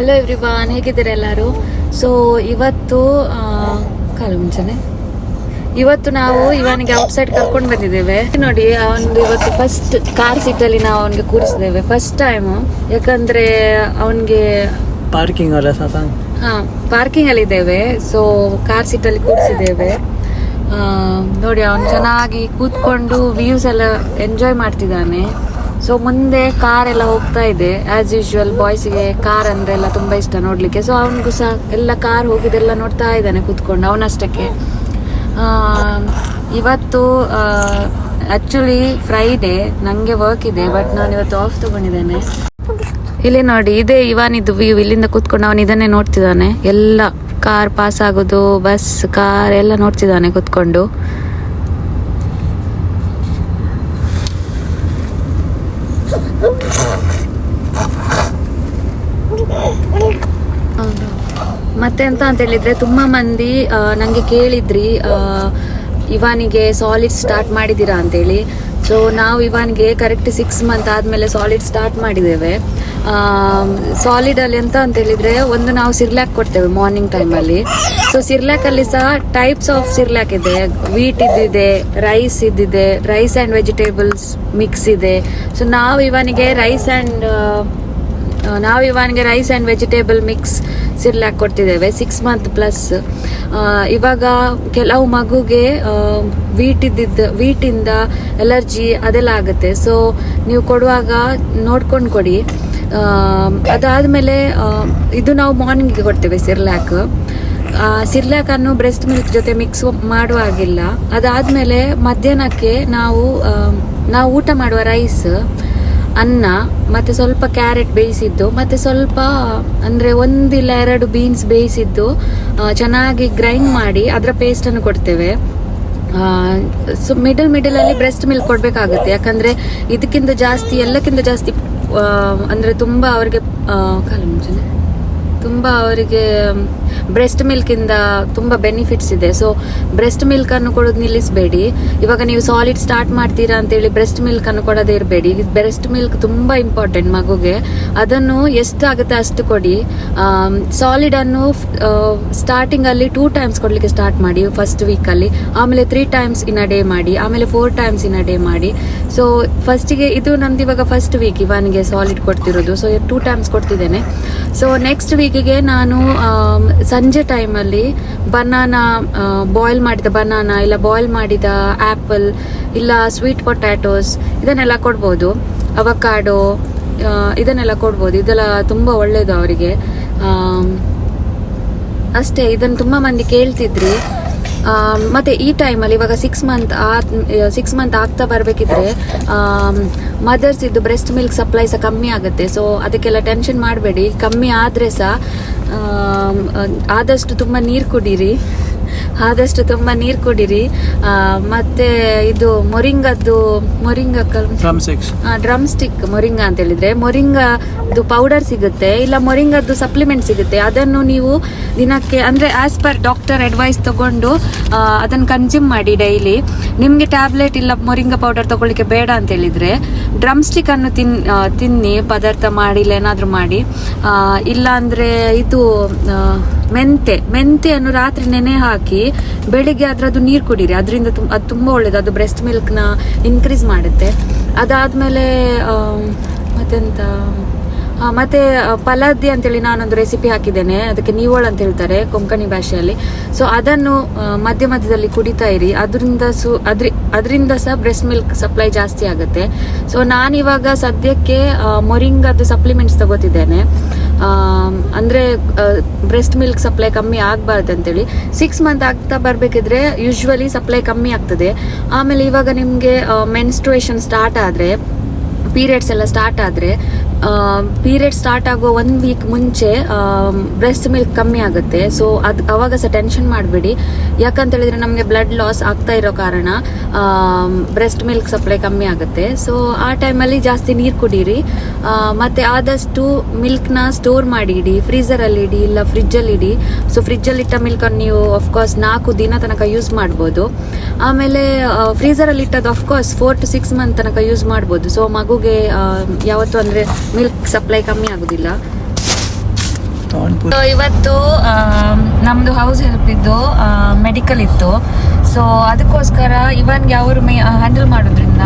Hello everyone, ಹೇಗಿದ್ದೀರಾ ಎಲ್ಲರೂ? So ಇವತ್ತು ಕಾಲು ಮುಂಚೆನೆ ನಾವು ಇವನಿಗೆ ಔಟ್ಸೈಡ್ ಕರ್ಕೊಂಡು ಬಂದಿದ್ದೇವೆ. ನೋಡಿ, ಅವನು ಇವತ್ತು ಫಸ್ಟ್ ಕಾರ್ ಸೀಟಲ್ಲಿ ನಾವು ಅವನಿಗೆ ಕೂರಿಸಿದ್ದೇವೆ, ಫಸ್ಟ್ ಟೈಮ್. ಯಾಕಂದ್ರೆ ಅವನಿಗೆ ಪಾರ್ಕಿಂಗ್ ಪಾರ್ಕಿಂಗ್ ಅಲ್ಲಿ ಇದ್ದೇವೆ, ಸೊ ಕಾರ್ ಸೀಟಲ್ಲಿ ಕೂರಿಸಿದ್ದೇವೆ. ನೋಡಿ, ಅವನು ಚೆನ್ನಾಗಿ ಕೂತ್ಕೊಂಡು ವ್ಯೂಸ್ ಎಲ್ಲ ಎಂಜಾಯ್ ಮಾಡ್ತಿದ್ದಾನೆ. ಸೊ ಮುಂದೆ ಕಾರ್ ಎಲ್ಲ ಹೋಗ್ತಾ ಇದೆ. ಆಸ್ ಯೂಶುವಲ್ ಬಾಯ್ಸ್ಗೆ ಕಾರ್ ಅಂದ್ರೆ ಎಲ್ಲ ತುಂಬಾ ಇಷ್ಟ ನೋಡ್ಲಿಕ್ಕೆ. ಸೊ ಅವನಿಗೂ ಸಹ ಎಲ್ಲ ಕಾರ್ ಹೋಗಿದೆಲ್ಲ ನೋಡ್ತಾ ಇದ್ದಾನೆ ಕೂತ್ಕೊಂಡು ಅವನಷ್ಟಕ್ಕೆ. ಇವತ್ತು ಆಕ್ಚುಲಿ ಫ್ರೈಡೇ, ನಂಗೆ ವರ್ಕ್ ಇದೆ, ಬಟ್ ನಾನು ಇವತ್ತು ಆಫ್ ತಗೊಂಡಿದ್ದೇನೆ. ಇಲ್ಲಿ ನೋಡಿ, ಇದೇ ಇವನಿದ್ದು ವ್ಯೂ. ಇಲ್ಲಿಂದ ಕೂತ್ಕೊಂಡು ಅವನು ಇದನ್ನೇ ನೋಡ್ತಿದ್ದಾನೆ. ಎಲ್ಲ ಕಾರ್ ಪಾಸ್ ಆಗೋದು, ಬಸ್, ಕಾರ್ ಎಲ್ಲ ನೋಡ್ತಿದ್ದಾನೆ ಕೂತ್ಕೊಂಡು. ಮತ್ತೆ ಎಂತ ಅಂತ ಹೇಳಿದ್ರೆ, ತುಂಬಾ ಮಂದಿ ನಂಗೆ ಕೇಳಿದ್ರಿ ಇವನಿಗೆ ಸಾಲಿಡ್ ಸ್ಟಾರ್ಟ್ ಮಾಡಿದ್ದೀರಾ ಅಂತೇಳಿ. ಸೊ ನಾವು ಇವನಿಗೆ ಕರೆಕ್ಟ್ 6 ಮಂತ್ ಆದ್ಮೇಲೆ ಸಾಲಿಡ್ ಸ್ಟಾರ್ಟ್ ಮಾಡಿದ್ದೇವೆ. ಸಾಲಿಡ್ ಅಲ್ಲಿ ಎಂತ ಅಂತ ಹೇಳಿದ್ರೆ, ಒಂದು ನಾವು ಸಿರ್ಲ್ಯಾಕ್ ಕೊಡ್ತೇವೆ ಮಾರ್ನಿಂಗ್ ಟೈಮಲ್ಲಿ. ಸೊ ಸಿರ್ಲ್ಯಾಕ್ ಅಲ್ಲಿ ಸಹ ಟೈಪ್ಸ್ ಆಫ್ ಸಿರ್ಲ್ಯಾಕ್ ಇದೆ. ವೀಟ್ ಇದ್ದಿದೆ, ರೈಸ್ ಇದ್ದಿದೆ, ರೈಸ್ ಆ್ಯಂಡ್ ವೆಜಿಟೇಬಲ್ಸ್ ಮಿಕ್ಸ್ ಇದೆ. ಸೊ ನಾವು ಇವನಿಗೆ rice and vegetable mix Cerelac ಕೊಡ್ತಿದ್ದೇವೆ 6 ಮಂತ್ ಪ್ಲಸ್. ಇವಾಗ ಕೆಲವು ಮಗುಗೆ ವೀಟಿಂದ ಎಲರ್ಜಿ ಅದೆಲ್ಲ ಆಗುತ್ತೆ. ಸೊ ನೀವು ಕೊಡುವಾಗ ನೋಡ್ಕೊಂಡು ಕೊಡಿ. ಅದಾದಮೇಲೆ ಇದು ನಾವು ಮಾರ್ನಿಂಗಿಗೆ ಕೊಡ್ತೇವೆ ಸಿರ್ಲ್ಯಾಕ್. ಸಿರ್ಲ್ಯಾಕ್ ಅನ್ನು ಬ್ರೆಸ್ಟ್ ಮಿಲ್ಕ್ ಜೊತೆ ಮಿಕ್ಸ್ ಮಾಡುವಾಗಿಲ್ಲ. ಅದಾದಮೇಲೆ ಮಧ್ಯಾಹ್ನಕ್ಕೆ ನಾವು ಊಟ ಮಾಡುವ ರೈಸ್, ಅನ್ನ, ಮತ್ತೆ ಸ್ವಲ್ಪ ಕ್ಯಾರೆಟ್ ಬೇಯಿಸಿದ್ದು, ಮತ್ತೆ ಸ್ವಲ್ಪ ಅಂದರೆ 1 ಇಲ್ಲ 2 ಬೀನ್ಸ್ ಬೇಯಿಸಿದ್ದು ಚೆನ್ನಾಗಿ ಗ್ರೈಂಡ್ ಮಾಡಿ ಅದರ ಪೇಸ್ಟನ್ನು ಕೊಡ್ತೇವೆ. ಸೊ ಮಿಡಲ್ ಅಲ್ಲಿ ಬ್ರೆಸ್ಟ್ ಮಿಲ್ಕ್ ಕೊಡಬೇಕಾಗುತ್ತೆ. ಯಾಕಂದರೆ ಇದಕ್ಕಿಂತ ಜಾಸ್ತಿ, ಎಲ್ಲಕ್ಕಿಂತ ಜಾಸ್ತಿ ಅಂದರೆ ತುಂಬ ಅವರಿಗೆ ಬ್ರೆಸ್ಟ್ ಮಿಲ್ಕಿಂದ ತುಂಬ ಬೆನಿಫಿಟ್ಸ್ ಇದೆ. ಸೊ ಬ್ರೆಸ್ಟ್ ಮಿಲ್ಕನ್ನು ಕೊಡೋದು ನಿಲ್ಲಿಸಬೇಡಿ. ಇವಾಗ ನೀವು ಸಾಲಿಡ್ ಸ್ಟಾರ್ಟ್ ಮಾಡ್ತೀರಾ ಅಂತೇಳಿ ಬ್ರೆಸ್ಟ್ ಮಿಲ್ಕನ್ನು ಕೊಡೋದೇ ಇರಬೇಡಿ. ಬ್ರೆಸ್ಟ್ ಮಿಲ್ಕ್ ತುಂಬ ಇಂಪಾರ್ಟೆಂಟ್ ಮಗುಗೆ. ಅದನ್ನು ಎಷ್ಟು ಆಗುತ್ತೆ ಅಷ್ಟು ಕೊಡಿ. ಸಾಲಿಡನ್ನು ಸ್ಟಾರ್ಟಿಂಗಲ್ಲಿ 2 ಟೈಮ್ಸ್ ಕೊಡಲಿಕ್ಕೆ ಸ್ಟಾರ್ಟ್ ಮಾಡಿ ಫಸ್ಟ್ ವೀಕಲ್ಲಿ. ಆಮೇಲೆ 3 ಟೈಮ್ಸ್ ಇನ್ ಅ ಡೇ ಮಾಡಿ. ಆಮೇಲೆ 4 ಟೈಮ್ಸ್ ಇನ್ ಅ ಡೇ ಮಾಡಿ. ಸೊ ಫಸ್ಟಿಗೆ ಇದು ನಂದು ಇವಾಗ ಫಸ್ಟ್ ವೀಕ್ ಇವನಿಗೆ ಸಾಲಿಡ್ ಕೊಡ್ತಿರೋದು. ಸೊ 2 ಟೈಮ್ಸ್ ಕೊಡ್ತಿದ್ದೇನೆ. ಸೊ ನೆಕ್ಸ್ಟ್ ವೀಕಿಗೆ ನಾನು ಸಂಜೆ ಟೈಮಲ್ಲಿ ಬನಾನಾ, ಬಾಯ್ಲ್ ಮಾಡಿದ ಬನಾನಾ, ಇಲ್ಲ ಬಾಯ್ಲ್ ಮಾಡಿದ ಆ್ಯಪಲ್, ಇಲ್ಲ ಸ್ವೀಟ್ ಪೊಟ್ಯಾಟೋಸ್, ಇದನ್ನೆಲ್ಲ ಕೊಡ್ಬೋದು. ಅವಕಾಡೋ, ಇದನ್ನೆಲ್ಲ ಕೊಡ್ಬೋದು. ಇದೆಲ್ಲ ತುಂಬ ಒಳ್ಳೆಯದು ಅವರಿಗೆ. ಅಷ್ಟೇ, ಇದನ್ನು ತುಂಬ ಮಂದಿ ಕೇಳ್ತಿದ್ರಿ. ಮತ್ತೆ ಈ ಟೈಮಲ್ಲಿ ಇವಾಗ 6 ಮಂತ್ ಆಗ್ತಾ ಬರಬೇಕಿದ್ರೆ ಮದರ್ಸ್ ಇದ್ದು ಬ್ರೆಸ್ಟ್ ಮಿಲ್ಕ್ ಸಪ್ಲೈ ಸಹ ಕಮ್ಮಿ ಆಗುತ್ತೆ. ಸೊ ಅದಕ್ಕೆಲ್ಲ ಟೆನ್ಷನ್ ಮಾಡಬೇಡಿ. ಕಮ್ಮಿ ಆದರೆ ಸಹ ಆದಷ್ಟು ತುಂಬ ನೀರು ಕುಡೀರಿ. ಮತ್ತೆ ಇದು ಡ್ರಮ್ ಸ್ಟಿಕ್ ಮೊರಿಂಗಾ ಅಂತ ಹೇಳಿದ್ರೆ, ಮೊರಿಂಗಾದು ಪೌಡರ್ ಸಿಗುತ್ತೆ, ಇಲ್ಲ ಮೊರಿಂಗಾದು ಸಪ್ಲಿಮೆಂಟ್ ಸಿಗುತ್ತೆ. ಅದನ್ನು ನೀವು ದಿನಕ್ಕೆ ಅಂದರೆ ಆಸ್ ಪರ್ ಡಾಕ್ಟರ್ ಅಡ್ವೈಸ್ ತಗೊಂಡು ಅದನ್ನು ಕನ್ಸ್ಯೂಮ್ ಮಾಡಿ ಡೈಲಿ. ನಿಮಗೆ ಟ್ಯಾಬ್ಲೆಟ್ ಇಲ್ಲ ಮೊರಿಂಗಾ ಪೌಡರ್ ತಗೊಳ್ಳಿಕ್ಕೆ ಬೇಡ ಅಂತ ಹೇಳಿದ್ರೆ ಡ್ರಮ್ ಸ್ಟಿಕ್ ಅನ್ನು ತಿನ್ನಿ, ಪದಾರ್ಥ ಮಾಡಿ, ಇಲ್ಲ ಏನಾದರೂ ಮಾಡಿ. ಇಲ್ಲ ಅಂದರೆ ಇದು ಮೆಂತೆಯನ್ನು ರಾತ್ರಿ ನೆನೆ ಹಾಕಿ ಬೆಳಿಗ್ಗೆ ಅದರದ್ದು ನೀರು ಕುಡೀರಿ. ಅದರಿಂದ ಅದು ತುಂಬ ಒಳ್ಳೇದು. ಅದು ಬ್ರೆಸ್ಟ್ ಮಿಲ್ಕ್ನ ಇನ್ಕ್ರೀಸ್ ಮಾಡುತ್ತೆ. ಅದಾದಮೇಲೆ ಮತ್ತೆ ಪಲಾದಿ ಅಂತೇಳಿ ನಾನೊಂದು ರೆಸಿಪಿ ಹಾಕಿದ್ದೇನೆ. ಅದಕ್ಕೆ ನೀವೋಳ್ ಅಂತ ಹೇಳ್ತಾರೆ ಕೊಂಕಣಿ ಭಾಷೆಯಲ್ಲಿ. ಸೊ ಅದನ್ನು ಮಧ್ಯದಲ್ಲಿ ಕುಡಿತಾ ಇರಿ. ಅದರಿಂದ ಸಹ ಬ್ರೆಸ್ಟ್ ಮಿಲ್ಕ್ ಸಪ್ಲೈ ಜಾಸ್ತಿ ಆಗುತ್ತೆ. ಸೊ ನಾನಿವಾಗ ಸದ್ಯಕ್ಕೆ ಮೊರಿಂಗಾದು ಸಪ್ಲಿಮೆಂಟ್ಸ್ ತಗೋತಿದ್ದೇನೆ. ಅಂದರೆ ಬ್ರೆಸ್ಟ್ ಮಿಲ್ಕ್ ಸಪ್ಲೈ ಕಮ್ಮಿ ಆಗಬಾರ್ದು ಅಂತೇಳಿ. 6 ಮಂತ್ ಆಗ್ತಾ ಬರಬೇಕಿದ್ರೆ ಯೂಶ್ವಲಿ ಸಪ್ಲೈ ಕಮ್ಮಿ ಆಗ್ತದೆ. ಆಮೇಲೆ ಇವಾಗ ನಿಮಗೆ ಮೆನ್ಸ್ಟ್ರುಯೇಷನ್ ಸ್ಟಾರ್ಟ್ ಆದರೆ, ಪೀರಿಯಡ್ಸ್ ಎಲ್ಲ ಸ್ಟಾರ್ಟ್ ಆದರೆ, ಪೀರಿಯಡ್ ಸ್ಟಾರ್ಟ್ ಆಗೋ 1 ವೀಕ್ ಮುಂಚೆ ಬ್ರೆಸ್ಟ್ ಮಿಲ್ಕ್ ಕಮ್ಮಿ ಆಗುತ್ತೆ. ಸೊ ಅವಾಗ ಸಹ ಟೆನ್ಷನ್ ಮಾಡಬೇಡಿ. ಯಾಕಂತ ಹೇಳಿದ್ರೆ ನಮಗೆ ಬ್ಲಡ್ ಲಾಸ್ ಆಗ್ತಾ ಇರೋ ಕಾರಣ ಬ್ರೆಸ್ಟ್ ಮಿಲ್ಕ್ ಸಪ್ಲೈ ಕಮ್ಮಿ ಆಗುತ್ತೆ. ಸೊ ಆ ಟೈಮಲ್ಲಿ ಜಾಸ್ತಿ ನೀರು ಕುಡೀರಿ. ಮತ್ತು ಆದಷ್ಟು ಮಿಲ್ಕ್ನ ಸ್ಟೋರ್ ಮಾಡಿ ಇಡಿ, ಫ್ರೀಸರಲ್ಲಿ ಇಡಿ, ಇಲ್ಲ ಫ್ರಿಜ್ಜಲ್ಲಿ ಇಡಿ. ಸೊ ಫ್ರಿಜ್ಜಲ್ಲಿ ಇಟ್ಟ ಮಿಲ್ಕನ್ನು ನೀವು ಆಫ್ಕೋರ್ಸ್ 4 ದಿನ ತನಕ ಯೂಸ್ ಮಾಡ್ಬೋದು. ಆಮೇಲೆ ಫ್ರೀಸರಲ್ಲಿ ಇಟ್ಟದ್ದು ಆಫ್ಕೋರ್ಸ್ 4 to 6 ಮಂತ್ ತನಕ ಯೂಸ್ ಮಾಡ್ಬೋದು. ಸೊ ಮಗುಗೆ ಯಾವತ್ತು ಅಂದರೆ ಮಿಲ್ಕ್ ಸಪ್ಲೈ ಕಮ್ಮಿ ಆಗೋದಿಲ್ಲ. ಪೂರ. ಇವತ್ತು ನಮ್ದು ಹೌಸ್ ಹೆಲ್ಪ್ ಇದ್ದು ಮೆಡಿಕಲ್ ಇತ್ತು. ಸೊ ಅದಕ್ಕೋಸ್ಕರ ಇವನ್ಗೆ ಅವರು ಹ್ಯಾಂಡಲ್ ಮಾಡೋದ್ರಿಂದ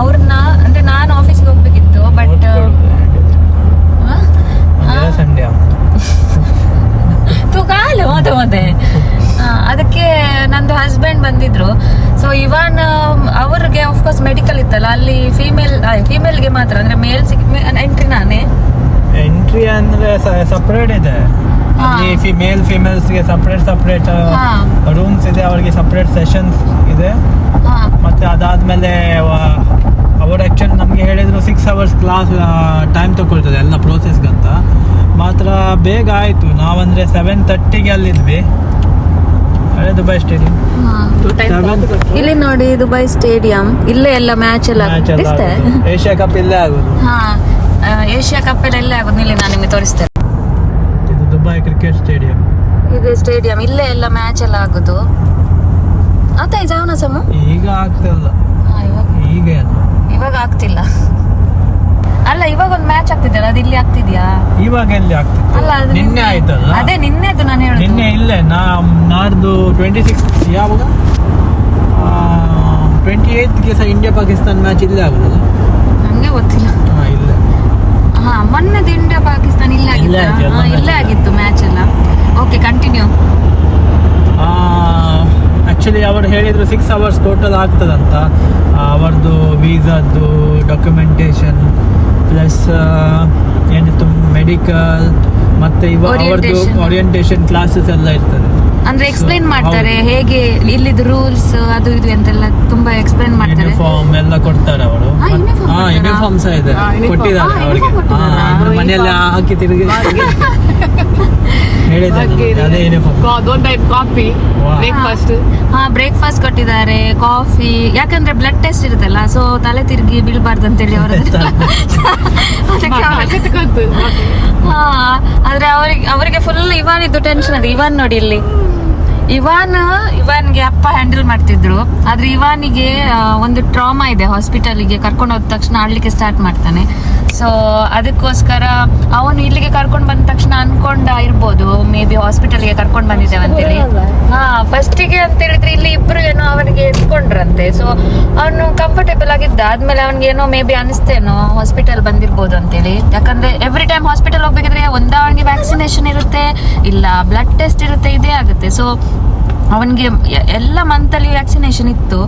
ಅವ್ರನ್ನ ಅಂದ್ರೆ ನಾನು ಆಫೀಸ್ಗೆ ಹೋಗ್ಬೇಕಿತ್ತು. ಬಟ್ ಸಂಡೇ ತೂಕಾಲು ಮತ್ತೆ ಅದಕ್ಕೆ ನಂದು ಹಸ್ಬೆಂಡ್ ಬಂದಿದ್ರು. ಸೊ ಇವನ್ ಅವ್ರಿಗೆ ಆಫ್ಕೋರ್ಸ್ ಮೆಡಿಕಲ್ ಇತ್ತಲ್ಲ, ಅಲ್ಲಿ ಫೀಮೇಲ್ಗೆ ಮಾತ್ರ, ಅಂದ್ರೆ ಮೇಲ್ ಎಂಟ್ರಿ ನಾನೇ ಎಂಟ್ರಿ ಅಂದ್ರೆ ಸಪರೇಟ್ ಇದೆ. ಮೇಲ್ ಫಿಮೇಲ್ಸ್ಗೆ ಸಪರೇಟ್ ರೂಮ್ಸ್ ಇದೆ, ಅವರಿಗೆ ಸಪರೇಟ್ ಸೆಷನ್ಸ್ ಇದೆ. ಮತ್ತೆ ಅದಾದ್ಮೇಲೆ ಅವರು ಆಕ್ಚುಲಿ ನಮಗೆ ಹೇಳಿದ್ರು 6 hours ಕ್ಲಾಸ್ ಟೈಮ್ ತಗೊಳ್ತದೆ ಎಲ್ಲ ಪ್ರೋಸೆಸ್ಗಂತ. ಮಾತ್ರ ಬೇಗ ಆಯ್ತು. ನಾವಂದ್ರೆ 7:30ಗೆ ಅಲ್ಲಿದ್ವಿ. ದುಬೈ ಸ್ಟೇಡಿಯಂ ಇಲ್ಲಿ ನೋಡಿ, ದುಬೈ ಸ್ಟೇಡಿಯಂ ಇಲ್ಲೇ ಎಲ್ಲ ಮ್ಯಾಚ್ ಎಲ್ಲ ಏಷ್ಯಾ ಕಪ್ ಇಲ್ಲೇ ಆಗೋದು. ಏಷ್ಯಾ ಕಪ್ ಎಲ್ಲ ಇಲ್ಲೇ ಆಗೋದು. ಇಲ್ಲಿ ನಾನು ನಿಮಗೆ ತೋರಿಸ್ತೇನೆ. ಇದು ದುಬೈ ಕ್ರಿಕೆಟ್ ಸ್ಟೇಡಿಯಂ. ಇದು ಸ್ಟೇಡಿಯಂ, ಇಲ್ಲೇ ಎಲ್ಲ ಮ್ಯಾಚ್ ಎಲ್ಲ ಆಗೋದು. ಆತ ಜಾವನ ಸಮ ಈಗ ಆಗ್ತಿಲ್ಲ. ಇವಾಗ ಆಗ್ತಿಲ್ಲ ಅಲ್ಲ, ಇವಾಗ ಒಂದು ಮ್ಯಾಚ್ ಆಗ್ತಿದೆಯಲ್ಲ, ಅದು ಇಲ್ಲಿ ಆಗ್ತಿದ್ಯಾ? ಇವಾಗ ಎಲ್ಲಿ ಆಗ್ತಿದೆ? ಅಲ್ಲ, ಅದು ನಿನ್ನೆ ಆಯ್ತಲ್ಲ. ಅದೇ ನಿನ್ನೆದು ನಾನು ಹೇಳುದು. ನಿನ್ನೆ ಇಲ್ಲೇ ನಾಡ್ದು 26 ಯಾವಾಗ 28ಗೆ ಸಹ ಇಂಡಿಯಾ ಪಾಕಿಸ್ತಾನ ಮ್ಯಾಚ್ ಇಲ್ಲೇ ಆಗುದಲ್ಲ. ನಂಗೆ ಗೊತ್ತಿಲ್ಲ. ಇಲ್ಲೇ ಮೊನ್ನೆದು ಇಂಡಿಯಾ ಪಾಕಿಸ್ತಾನ ಇಲ್ಲೇ ಆಗಿತ್ತು ಮ್ಯಾಚ್ ಎಲ್ಲ. Okay, continue. ಆ್ಯಕ್ಚುಲಿ ಅವರು ಹೇಳಿದರು 6 hours ಟೋಟಲ್ ಆಗ್ತದಂತ. ಅವರದ್ದು ವೀಸಾದ್ದು ಡಾಕ್ಯುಮೆಂಟೇಶನ್ ಪ್ಲಸ್ ಏನಿತ್ತು ಮೆಡಿಕಲ್, ಮತ್ತೆ ಅವರದ್ದು ಓರಿಯೆಂಟೇಷನ್ ಕ್ಲಾಸಸ್ ಎಲ್ಲ ಇರ್ತದೆ. ಅಂದ್ರೆ ಎಕ್ಸ್ಪ್ಲೈನ್ ಮಾಡ್ತಾರೆ ಹೇಗೆ ಇಲ್ಲಿದ್ದು ರೂಲ್ಸ್ ಅದು ಇದು ಅಂತೆಲ್ಲ ತುಂಬಾ ಎಕ್ಸ್ಪ್ಲೈನ್ ಮಾಡ್ತಾರೆ. ಯೂನಿಫಾರ್ಮ್ ಎಲ್ಲ ಕೊಡ್ತಾರೆ ಅವರು. ಯೂನಿಫಾರ್ಮ್ ಸಹ ಇದೆ, ಕೊಟ್ಟಿದ್ದಾರೆ ಅವರಿಗೆ. ಮನೆಯಲ್ಲಿ ಹಾಕಿ ತಿರುಗಿ ಅದೇ ಯೂನಿಫಾರ್ಮ್. ಕಾಫಿ ಬ್ರೇಕ್ಫಾಸ್ಟ್ ಕೊಟ್ಟಿದ್ದಾರೆ, ಕಾಫಿ. ಯಾಕಂದ್ರೆ ಬ್ಲಡ್ ಟೆಸ್ಟ್ ಇರುತ್ತಲ್ಲ, ಸೊ ತಲೆ ತಿರುಗಿ ಬೀಳ್ಬಾರ್ದು ಅಂತೇಳಿ ಅವರು. ಆದ್ರೆ ಅವರಿಗೆ ಫುಲ್ ಇವಾನಿದ್ದು ಟೆನ್ಷನ್ ಅದು. ಇವಾನ್ ನೋಡಿ, ಇಲ್ಲಿ ಇವಾನ್ಗೆ ಅಪ್ಪ ಹ್ಯಾಂಡಲ್ ಮಾಡ್ತಿದ್ರು. ಆದ್ರೆ ಇವಾನಿಗೆ ಒಂದು ಟ್ರಾಮಾ ಇದೆ. ಹಾಸ್ಪಿಟಲ್ಗೆ ಕರ್ಕೊಂಡು ಹೋದ ತಕ್ಷಣ ಆಡ್ಲಿಕ್ಕೆ ಸ್ಟಾರ್ಟ್ ಮಾಡ್ತಾನೆ. ಸೊ ಅದಕ್ಕೋಸ್ಕರ ಅವನು ಇಲ್ಲಿಗೆ ಕರ್ಕೊಂಡು ಬಂದ ತಕ್ಷಣ ಅನ್ಕೊಂಡ ಇರ್ಬೋದು, ಮೇ ಬಿ ಹಾಸ್ಪಿಟಲ್ಗೆ ಕರ್ಕೊಂಡು ಬಂದಿದ್ದೇವೆ ಅಂತೇಳಿ. ಫಸ್ಟಿಗೆ ಅಂತ ಹೇಳಿದ್ರೆ ಇಲ್ಲಿ ಇಬ್ರು ಏನೋ ಅವನಿಗೆ ಎತ್ಕೊಂಡ್ರಂತೆ. ಸೊ ಅವನು ಕಂಫರ್ಟೇಬಲ್ ಆಗಿದ್ದ. ಆದ್ಮೇಲೆ ಅವನಿಗೆ ಏನೋ ಮೇ ಬಿ ಅನಿಸ್ತೇನೋ ಹಾಸ್ಪಿಟಲ್ ಬಂದಿರ್ಬೋದು ಅಂತೇಳಿ. ಯಾಕಂದ್ರೆ ಎವ್ರಿ ಟೈಮ್ ಹಾಸ್ಪಿಟಲ್ ಹೋಗ್ಬೇಕಿದ್ರೆ ಅವನಿಗೆ ವ್ಯಾಕ್ಸಿನೇಷನ್ ಇರುತ್ತೆ, ಇಲ್ಲ ಬ್ಲಡ್ ಟೆಸ್ಟ್ ಇರುತ್ತೆ, ಇದೇ ಆಗುತ್ತೆ. ಸೊ ಅವನಿಗೆ ಎಲ್ಲ ಮಂತಲ್ಲಿ ವ್ಯಾಕ್ಸಿನೇಷನ್ ಇತ್ತು.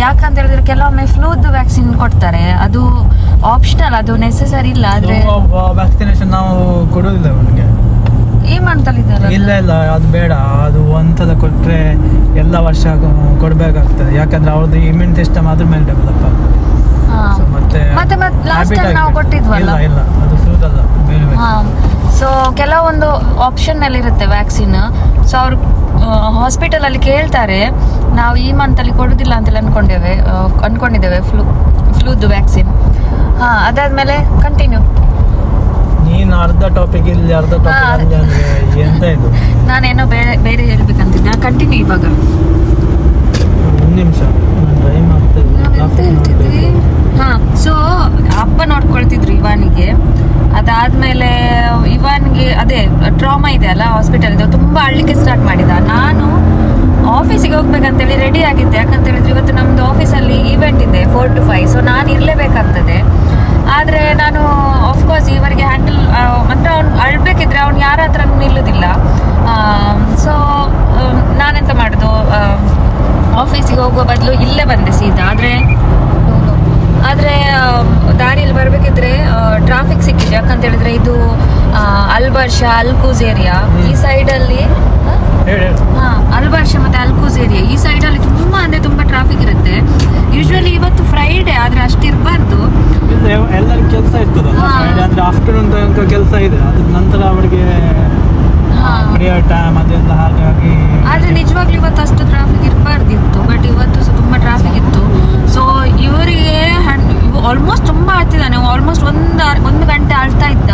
ಯಾಕಂತ ಹೇಳಿದ್ರೆ ಕೆಲವೊಮ್ಮೆ ಫ್ಲೂದ್ದು ವ್ಯಾಕ್ಸಿನ್ ಕೊಡ್ತಾರೆ, ಅದು ಆಪ್ಷನಲ್, ಅದು ನೆಸೆಸರಿ ಇಲ್ಲ. ಆದ್ರೆ ವ್ಯಾಕ್ಸಿನೇಷನ್ ನಾವು ಕೊಡೋದಿಲ್ಲ ಅವನಿಗೆ ಈ ಮಂತಲ್ಲಿ ಇಲ್ಲ, ಅದು ಬೇಡ. ಅದು ಒಂದ್ಸಲ ಕೊಟ್ರೆ ಎಲ್ಲ ವರ್ಷ ಕೊಡ್ಬೇಕಾಗ್ತದೆ. ಯಾಕಂದ್ರೆ ಅವ್ರದ್ದು ಇಮ್ಯೂನ್ ಸಿಸ್ಟಮ್ ಅದ್ರ ಮೇಲೆ ಡೆವಲಪ್ ಆಗ್ತದೆ. ಮತ್ತೆ ಲಾಸ್ಟ್ ಟೈಮ್ ನಾವು ಕೊಟ್ಟಿದ್ವಲ್ಲ, ಇಲ್ಲ ಅದು ಫ್ಲೂದಲ್ಲ, ಬೇರೆ. ಸೊ ಕೆಲವೊಂದು ಆಪ್ಷನ್ ಅಲ್ಲಿ ಇರುತ್ತೆ ವ್ಯಾಕ್ಸಿನ್. ಸೊ ಅವ್ರು ಹಾಸ್ಪಿಟಲ್ ಅಲ್ಲಿ ಕೇಳ್ತಾರೆ, ನಾವು ಈ ಮಂತ್ ಅಲ್ಲಿ ಕೊಡುದಿಲ್ಲ ಅಂತೇಳಿ ಅನ್ಕೊಂಡಿದ್ದೇವೆ ಫ್ಲೂದು ವ್ಯಾಕ್ಸಿನ್. ಅದಾದ್ಮೇಲೆ ಕಂಟಿನ್ಯೂ. ನೀನು ಅರ್ಧ ಟಾಪಿಕ್ ಇಲ್ಲಿ ಅರ್ಧ ಟಾಪಿಕ್ ಅಂದ್ರೆ ಎಂತ ಇದು? ನಾನೇನೋ ಬೇರೆ ಹೇಳ್ಬೇಕಂತಿದ್ದೆ. ಕಂಟಿನ್ಯೂ ಇವಾಗ. ಒಂದು ನಿಮಿಷ ಟ್ರೈ ಮಾಡ್ತೇನೆ. ಸೊ ಅಪ್ಪ ನೋಡ್ಕೊಳ್ತಿದ್ರು ಇವಾನಿಗೆ. ಅದಾದ್ಮೇಲೆ ಇವಾನ್ಗೆ ಅದೇ ಟ್ರಾಮಾ ಇದೆ ಅಲ್ಲ ಹಾಸ್ಪಿಟಲ್, ತುಂಬಾ ಅಳ್ಲಿಕ್ಕೆ ಸ್ಟಾರ್ಟ್ ಮಾಡಿದ. ನಾನು ಆಫೀಸಿಗೆ ಹೋಗ್ಬೇಕಂತೇಳಿ ರೆಡಿ ಆಗಿದ್ದೆ. ಯಾಕಂತ ಹೇಳಿದ್ರೆ ಇವತ್ತು ನಮ್ದು ಆಫೀಸಲ್ಲಿ ಈವೆಂಟ್ ಇದೆ 4 to 5. ಸೊ ನಾನು ಇರಲೇಬೇಕಾಗ್ತದೆ. ಆದರೆ ನಾನು ಆಫ್ಕೋರ್ಸ್ ಇವರಿಗೆ ಹ್ಯಾಂಡಲ್ ಮಾತ್ರ ಅವ್ನು ಅಳ್ಬೇಕಿದ್ರೆ ಅವ್ನು ಯಾರ ಹತ್ರ ನಿಲ್ಲುವುದಿಲ್ಲ. ಸೊ ನಾನೆಂತ ಮಾಡೋದು, ಆಫೀಸಿಗೆ ಹೋಗುವ ಬದಲು ಇಲ್ಲೇ ಬಂದೆ ಸೀದಾ. ಆದರೆ ದಾರಿಯಲ್ಲಿ ಬರಬೇಕಿದ್ರೆ ಟ್ರಾಫಿಕ್ ಸಿಕ್ಕಿದೆ. ಯಾಕಂತ ಹೇಳಿದ್ರೆ ಇದು ಅಲ್ಬರ್ಷಾ ಅಲ್ಕೂಸ್ ಏರಿಯಾ ಈ ಸೈಡಲ್ಲಿ. ಅಲ್ಬರ್ಷಾ ಮತ್ತೆ ಅಲ್ಕೂಸ್ ಏರಿಯಾ ಈ ಸೈಡಲ್ಲಿ ತುಂಬಾ ಟ್ರಾಫಿಕ್ ಇರುತ್ತೆ. ಯೂಶ್ವಲಿ ಇವತ್ತು ಫ್ರೈಡೆ, ಆದರೆ ಅಷ್ಟಿರಬಾರ್ದು. ಎಲ್ಲರಿಗೂ ಕೆಲಸ ಇರ್ತದಲ್ಲ, ಅಂದ್ರೆ ಆಫ್ಟರ್ನೂನ್ ತನಕ ಕೆಲಸ ಇದೆ. ಅದ್ರ ನಂತರ ಅವರಿಗೆ ಟೈಮ್ ಅದೆಲ್ಲ, ಹಾಗಾಗಿ. ಆದರೆ ನಿಜವಾಗ್ಲೂ ಇವತ್ತು ಅಷ್ಟು ಟ್ರಾಫಿಕ್ ಇರಬಾರ್ದಿತ್ತು, ಬಟ್ ಇವತ್ತು ಸಹ ತುಂಬ ಟ್ರಾಫಿಕ್ ಇತ್ತು. ಸೊ ಇವರಿಗೆ ಆಲ್ಮೋಸ್ಟ್ ತುಂಬ ಆಗ್ತಿದ್ದಾನೆ. ಆಲ್ಮೋಸ್ಟ್ ಒಂದು ಗಂಟೆ ಆಳ್ತಾ ಇದ್ದ.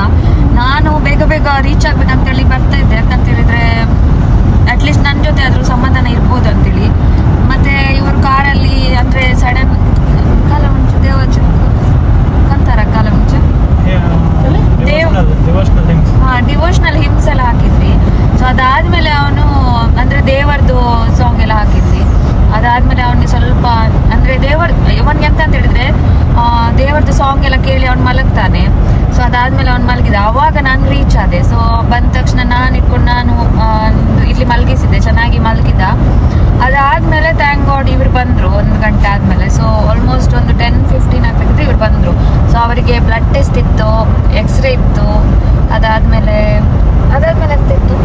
ನಾನು ಬೇಗ ರೀಚ್ ಆಗ್ಬೇಕಂತೇಳಿ ಬರ್ತಾ ಇದ್ದೆ. ಯಾಕಂತ ಹೇಳಿದ್ರೆ ಅಟ್ಲೀಸ್ಟ್ ನನ್ನ ಜೊತೆ ಆದರೂ ಸಮಾಧಾನ ಇರ್ಬೋದು ಅಂತೇಳಿ. ಮತ್ತೆ ಇವರು ಕಾರಲ್ಲಿ ಅಂದರೆ ಸಡನ್ ಕಾಲ ಮುಂಚೆ ಕಂತಾರ ಕಾಲ ಮುಂಚೆ devotional things. ಅದಾದ್ಮೇಲೆ ಅವನಿಗೆ ಸ್ವಲ್ಪ ಅಂದ್ರೆ ಅವನ್ಗೆ ಎಂತ ಅಂತ ಹೇಳಿದ್ರೆ ದೇವರದ್ದು ಸಾಂಗ್ ಎಲ್ಲ ಕೇಳಿ ಅವ್ನು ಮಲಗ್ತಾನೆ. ಸೊ ಅದಾದ್ಮೇಲೆ ಅವ್ನು ಮಲಗಿದ, ಅವಾಗ ನಾನು ರೀಚ್ ಆದೆ. ಸೊ ಬಂದ ತಕ್ಷಣ ನಾನು ಇಲ್ಲಿ ಮಲಗಿಸಿದ್ದೆ, ಚೆನ್ನಾಗಿ ಮಲಗಿದ. ಅದಾದ್ಮೇಲೆ ಥ್ಯಾಂಕ್ ಗಾಡ್ ಇವ್ರು ಬಂದ್ರು 1 ಗಂಟೆ ಆದ್ಮೇಲೆ. ಸೊ ಆಲ್ಮೋಸ್ಟ್ ಒಂದು 10-15 ಆಗ್ಬೇಕಿದ್ರೆ ಇವ್ರು ಬಂದ್ರು. ಸೊ ಅವರಿಗೆ ಬ್ಲಡ್ ಟೆಸ್ಟ್ ಇತ್ತು, ಎಕ್ಸ್ರೇ ಇತ್ತು. ಅದಾದ್ಮೇಲೆ ಎಂತ ಇತ್ತು,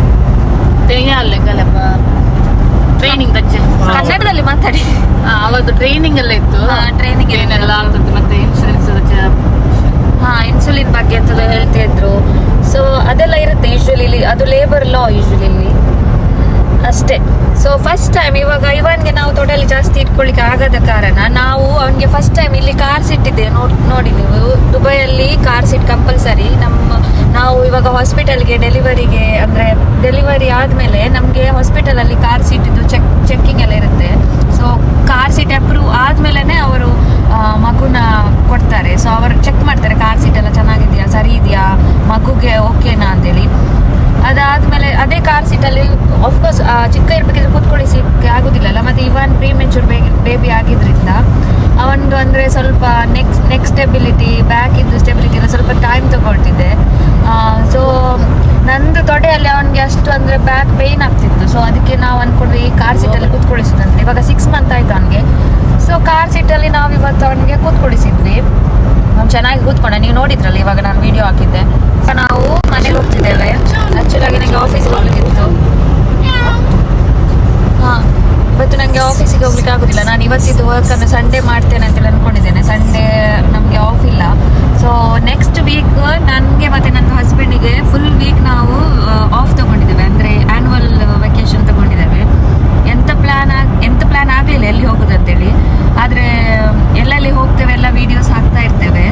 ಟ್ರೈನಿಂಗ್ ಕನ್ನಡದಲ್ಲಿ ಮಾತಾಡಿ. ಅವತ್ತು ಟ್ರೈನಿಂಗ್ ಎಲ್ಲ ಇತ್ತು. ಟ್ರೈನಿಂಗ್ ಏನೆಲ್ಲ ಆಗ್ತದೆ, ಮತ್ತೆ ಇನ್ಶೂರೆನ್ಸ್ ಇನ್ಸುಲಿನ್ ಬಗ್ಗೆ ಅಂತೆಲ್ಲ ಹೇಳ್ತಾ ಇದ್ರು. ಸೊ ಅದೆಲ್ಲ ಇರುತ್ತೆ ಯೂಶುವಲಿ, ಅದು ಲೇಬರ್ ಲಾ ಯೂಶುವಲಿ ಅಷ್ಟೇ. ಸೊ ಫಸ್ಟ್ ಟೈಮ್ ಇವಾಗ ಇವನ್ಗೆ ನಾವು ಟೋಟಲಿ ಜಾಸ್ತಿ ಇಟ್ಕೊಳ್ಳಿಕ್ಕೆ ಆಗದ ಕಾರಣ ನಾವು ಅವನಿಗೆ ಫಸ್ಟ್ ಟೈಮ್ ಇಲ್ಲಿ ಕಾರ್ ಸೀಟ್ ಇದೆ. ನೋಡಿ ನೀವು ದುಬೈಯಲ್ಲಿ ಕಾರ್ ಸೀಟ್ ಕಂಪಲ್ಸರಿ. ನಾವು ಇವಾಗ ಹಾಸ್ಪಿಟಲ್ಗೆ ಡೆಲಿವರಿ ಆದಮೇಲೆ ನಮಗೆ ಹಾಸ್ಪಿಟಲಲ್ಲಿ ಕಾರ್ ಸೀಟ್ ಇದ್ದು ಚೆಕ್ಕಿಂಗ್ ಎಲ್ಲ ಇರುತ್ತೆ. ಸೊ ಕಾರ್ ಸೀಟ್ ಅಪ್ರೂವ್ ಆದ್ಮೇಲೆ ಅವರು ಮಗುನ ಕೊಡ್ತಾರೆ. ಸೊ ಅವರು ಚೆಕ್ ಮಾಡ್ತಾರೆ ಕಾರ್ ಸೀಟ್ ಎಲ್ಲ ಚೆನ್ನಾಗಿದೆಯಾ, ಸರಿ ಇದೆಯಾ, ಮಗುಗೆ ಓಕೆನಾ ಅಂತೇಳಿ. ಅದಾದ್ಮೇಲೆ ಅದೇ ಕಾರ್ ಸೀಟಲ್ಲಿ ಆಫ್ಕೋರ್ಸ್ ಚಿಕ್ಕ ಇರ್ಬೇಕಿದ್ರೆ ಕೂತ್ಕೊಳ್ಳಿಸಿಕ್ಕೆ ಆಗೋದಿಲ್ಲಲ್ಲ. ಮತ್ತು ಇವನ್ ಪ್ರೀಮೆಚೂರ್ ಬೇಬಿ ಆಗಿದ್ರಿಂದ ಅವನದು ಅಂದರೆ ಸ್ವಲ್ಪ ನೆಕ್ ಸ್ಟೆಬಿಲಿಟಿ, ಬ್ಯಾಕ್ ಇದ್ದು ಸ್ಟೆಬಿಲಿಟಿ ಎಲ್ಲ ಸ್ವಲ್ಪ ಟೈಮ್ ತಗೊಳ್ತಿದೆ. ಸೊ ನಂದು ತೊಡೆಯಲ್ಲಿ ಅವನಿಗೆ ಅಷ್ಟು ಅಂದರೆ ಬ್ಯಾಕ್ ಪೇಯ್ನ್ ಆಗ್ತಿತ್ತು. ಸೊ ಅದಕ್ಕೆ ನಾವು ಅಂದ್ಕೊಂಡ್ವಿ ಈ ಕಾರ್ ಸೀಟಲ್ಲಿ ಕೂತ್ಕೊಳ್ಳಿಸೋದಂತೆ. ಇವಾಗ 6 ಮಂತ್ ಆಯಿತು ಅವನಿಗೆ. ಸೊ ಕಾರ್ ಸೀಟಲ್ಲಿ ನಾವು ಇವತ್ತು ಅವನಿಗೆ ಕೂತ್ಕೊಳ್ಳಿಸಿದ್ವಿ. ಅವ್ನು ಚೆನ್ನಾಗಿ ಕೂತ್ಕೊಂಡ, ನೀವು ನೋಡಿದ್ರಲ್ಲ ಇವಾಗ ನಾನು ವಿಡಿಯೋ ಹಾಕಿದ್ದೆ. ಸೊ ನಾವು ಮನೆಗೆ ಹೋಗ್ತಿದ್ದೇವೆ. ಆ್ಯಕ್ಚುಲಾಗಿ ನನಗೆ ಆಫೀಸಿಗೆ ಹೋಗ್ಲಿಕ್ಕಿತ್ತು. ಇವತ್ತು ನನಗೆ ಆಫೀಸಿಗೆ ಹೋಗ್ಲಿಕ್ಕೆ ಆಗೋದಿಲ್ಲ. ನಾನು ಇವತ್ತಿದ್ದು ವರ್ಕನ್ನು ಸಂಡೇ ಮಾಡ್ತೇನೆ ಅಂತೇಳಿ ಅಂದ್ಕೊಂಡಿದ್ದೇನೆ. ಸಂಡೇ ನಮಗೆ ಆಫ್ ಇಲ್ಲ. ಸೊ ನೆಕ್ಸ್ಟ್ ವೀಕ್ ನನಗೆ ಮತ್ತು ನನ್ನ ಹಸ್ಬೆಂಡಿಗೆ ಫುಲ್ ವೀಕ್ ನಾವು ಆಫ್ ತೊಗೊಂಡಿದ್ದೇವೆ, ಅಂದರೆ ಆ್ಯನ್ಯುವಲ್ ವೆಕೇಷನ್ ತೊಗೊಂಡಿದ್ದೇವೆ. ಎಂತ ಪ್ಲ್ಯಾನ್ ಆಗಲಿಲ್ಲ ಎಲ್ಲಿ ಹೋಗೋದಂತೇಳಿ. ಆದರೆ ಎಲ್ಲೆಲ್ಲಿ ಹೋಗ್ತೇವೆ ಎಲ್ಲ ವೀಡಿಯೋಸ್ ಹಾಕ್ತಾ ಇರ್ತೇವೆ.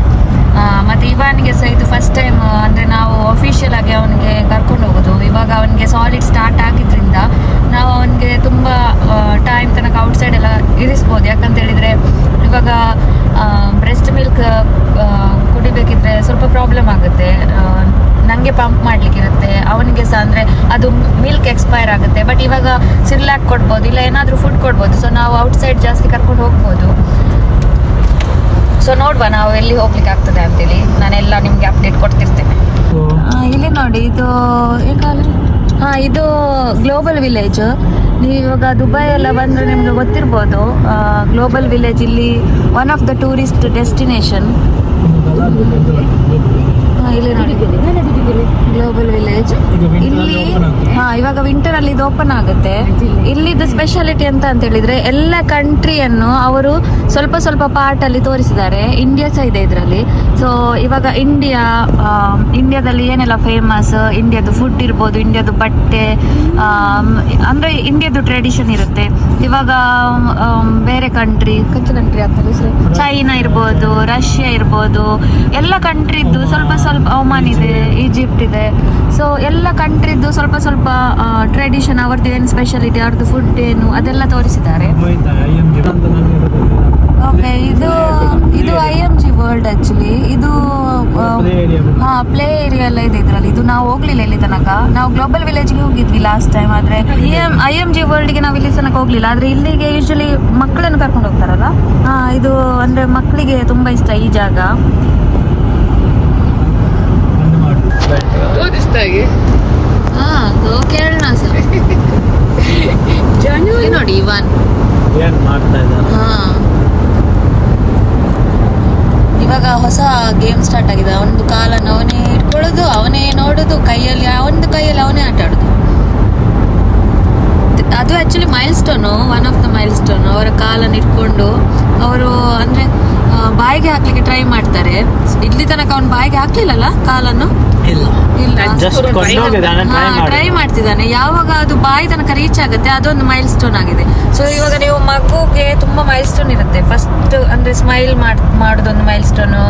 ಮತ್ತು ಇವನಿಗೆ ಸಹ ಇದು ಫಸ್ಟ್ ಟೈಮ್ ಅಂದರೆ ನಾವು ಅಫಿಷಿಯಲ್ ಆಗಿ ಅವನಿಗೆ ಕರ್ಕೊಂಡು ಹೋಗೋದು. ಇವಾಗ ಅವನಿಗೆ ಸಾಲಿಡ್ ಸ್ಟಾರ್ಟ್ ಆಗಿದ್ದರಿಂದ ನಾವು ಅವನಿಗೆ ತುಂಬ ಟೈಮ್ ತನಕ ಔಟ್ಸೈಡ್ ಎಲ್ಲ ಇರಿಸ್ಬೋದು. ಯಾಕಂತ ಹೇಳಿದರೆ ಇವಾಗ ಬ್ರೆಸ್ಟ್ ಮಿಲ್ಕ್ ಕುಡಿಬೇಕಿದ್ರೆ ಸ್ವಲ್ಪ ಪ್ರಾಬ್ಲಮ್ ಆಗುತ್ತೆ. ನನಗೆ ಪಂಪ್ ಮಾಡಲಿಕ್ಕಿರುತ್ತೆ, ಅವನಿಗೆ ಸಹ ಅಂದರೆ ಅದು ಮಿಲ್ಕ್ ಎಕ್ಸ್ಪೈರ್ ಆಗುತ್ತೆ. ಬಟ್ ಇವಾಗ ಸಿರ್ಲಾಕ್ ಕೊಡ್ಬೋದು, ಇಲ್ಲ ಏನಾದರೂ ಫುಡ್ ಕೊಡ್ಬೋದು. ಸೊ ನಾವು ಔಟ್ಸೈಡ್ ಜಾಸ್ತಿ ಕರ್ಕೊಂಡು ಹೋಗ್ಬೋದು. ಸೊ ನೋಡುವ ನಾವು ಎಲ್ಲಿ ಹೋಗ್ಲಿಕ್ಕೆ ಆಗ್ತದೆ ಅಂತೇಳಿ. ನಾನೆಲ್ಲ ನಿಮಗೆ ಅಪ್ಡೇಟ್ ಕೊಡ್ತಿರ್ತೇನೆ. ಇಲ್ಲಿ ನೋಡಿ, ಇದು ಇದು ಗ್ಲೋಬಲ್ ವಿಲೇಜ್. ನೀವು ಇವಾಗ ದುಬೈ ಎಲ್ಲ ಬಂದರೆ ನಿಮ್ಗೆ ಗೊತ್ತಿರ್ಬೋದು, ಗ್ಲೋಬಲ್ ವಿಲೇಜ್ ಇಲ್ಲಿ one of the tourist destination. ಇಲ್ಲಿ ನೋಡಿ ಗ್ಲೋಬಲ್ ವಿಲೇಜ್. ಇಲ್ಲಿ ಇವಾಗ ವಿಂಟರ್ ಅಲ್ಲಿ ಇದು ಓಪನ್ ಆಗುತ್ತೆ. ಇಲ್ಲಿದ್ದು ಸ್ಪೆಷಾಲಿಟಿ ಅಂತ ಹೇಳಿದ್ರೆ ಎಲ್ಲ ಕಂಟ್ರಿಯನ್ನು ಅವರು ಸ್ವಲ್ಪ ಸ್ವಲ್ಪ ಪಾರ್ಟ್ ಅಲ್ಲಿ ತೋರಿಸಿದ್ದಾರೆ. ಇಂಡಿಯಾ ಸಹ ಇದೆ ಇದರಲ್ಲಿ. ಸೊ ಇವಾಗ ಇಂಡಿಯಾದಲ್ಲಿ ಏನೆಲ್ಲ ಫೇಮಸ್, ಇಂಡಿಯಾದು ಫುಡ್ ಇರ್ಬೋದು, ಇಂಡಿಯಾದು ಬಟ್ಟೆ, ಅಂದ್ರೆ ಇಂಡಿಯಾದು ಟ್ರೆಡಿಷನ್ ಇರುತ್ತೆ. ಇವಾಗ ಬೇರೆ ಕಂಟ್ರಿ ಚೈನಾ ಇರ್ಬೋದು, ರಷ್ಯಾ ಇರ್ಬೋದು, ಎಲ್ಲ ಕಂಟ್ರಿದ್ದು ಸ್ವಲ್ಪ ಒಮಾನ್ ಇದೆ, ಈಜಿಪ್ಟ್ ಇದೆ. ಸೊ ಎಲ್ಲ ಕಂಟ್ರಿದ್ದು ಸ್ವಲ್ಪ ಸ್ವಲ್ಪ ಟ್ರೆಡಿಷನ್, ಅವ್ರದ್ದು ಏನು ಸ್ಪೆಷಾಲಿಟಿ, ಅವ್ರದ್ದು ಫುಡ್ ಏನು ಅದೆಲ್ಲ ತೋರಿಸಿದ್ದಾರೆ. ಓಕೆ, ಇದು IMG ವರ್ಲ್ಡ್ ಆ್ಯಕ್ಚುಲಿ. ಇದು ಪ್ಲೇ ಏರಿಯಾ ಎಲ್ಲ ಇದೆ ಇದರಲ್ಲಿ. ಇದು ನಾವು ಹೋಗ್ಲಿಲ್ಲ ಇಲ್ಲಿ ತನಕ. ನಾವು ಗ್ಲೋಬಲ್ ವಿಲೇಜ್ಗೆ ಹೋಗಿದ್ವಿ ಲಾಸ್ಟ್ ಟೈಮ್. ಆದರೆ IMG ವರ್ಲ್ಡ್ಗೆ ನಾವು ಇಲ್ಲಿ ತನಕ ಹೋಗ್ಲಿಲ್ಲ. ಆದರೆ ಇಲ್ಲಿಗೆ ಯೂಶಲಿ ಮಕ್ಕಳನ್ನು ಕರ್ಕೊಂಡು ಹೋಗ್ತಾರಲ್ಲ, ಇದು ಅಂದರೆ ಮಕ್ಕಳಿಗೆ ತುಂಬ ಇಷ್ಟ ಈ ಜಾಗ. ಕೇಳೋಣ ಸರ್. ನೋಡಿ ಇವನ್ ಇವಾಗ ಹೊಸ ಗೇಮ್ ಸ್ಟಾರ್ಟ್ ಆಗಿದೆ. ಅವನದು ಕಾಲನ್ನು ಅವನೇ ಇಟ್ಕೊಳ್ಳೋದು, ಅವನೇ ನೋಡೋದು, ಕೈಯಲ್ಲಿ ಅವನೇ ಆಟ ಆಡೋದು. ಅದು actually milestone, one of the milestone. ಅವರ ಕಾಲನ್ನು ಇಟ್ಕೊಂಡು ಅವರು ಅಂದರೆ ಬಾಯಿಗೆ ಹಾಕ್ಲಿಕ್ಕೆ ಟ್ರೈ ಮಾಡ್ತಾರೆ. ಇಲ್ಲಿ ತನಕ ಅವನು ಬಾಯಿಗೆ ಹಾಕ್ಲಿಲ್ಲಲ್ಲ ಕಾಲನ್ನು, ಇಲ್ಲ ಟ್ರೈ ಮಾಡ್ತಿದ್ದಾನೆ. ಯಾವಾಗ ಅದು ಬಾಯಿ ತನಕ ರೀಚ್ ಆಗುತ್ತೆ ಅದೊಂದು ಮೈಲ್ ಸ್ಟೋನ್ ಆಗಿದೆ. ಸೊ ಇವಾಗ ನೀವು ಮಗುಗೆ ತುಂಬ ಮೈಲ್ ಸ್ಟೋನ್ ಇರುತ್ತೆ. ಫಸ್ಟ್ ಅಂದರೆ ಸ್ಮೈಲ್ ಮಾಡೋದೊಂದು ಮೈಲ್ ಸ್ಟೋನು,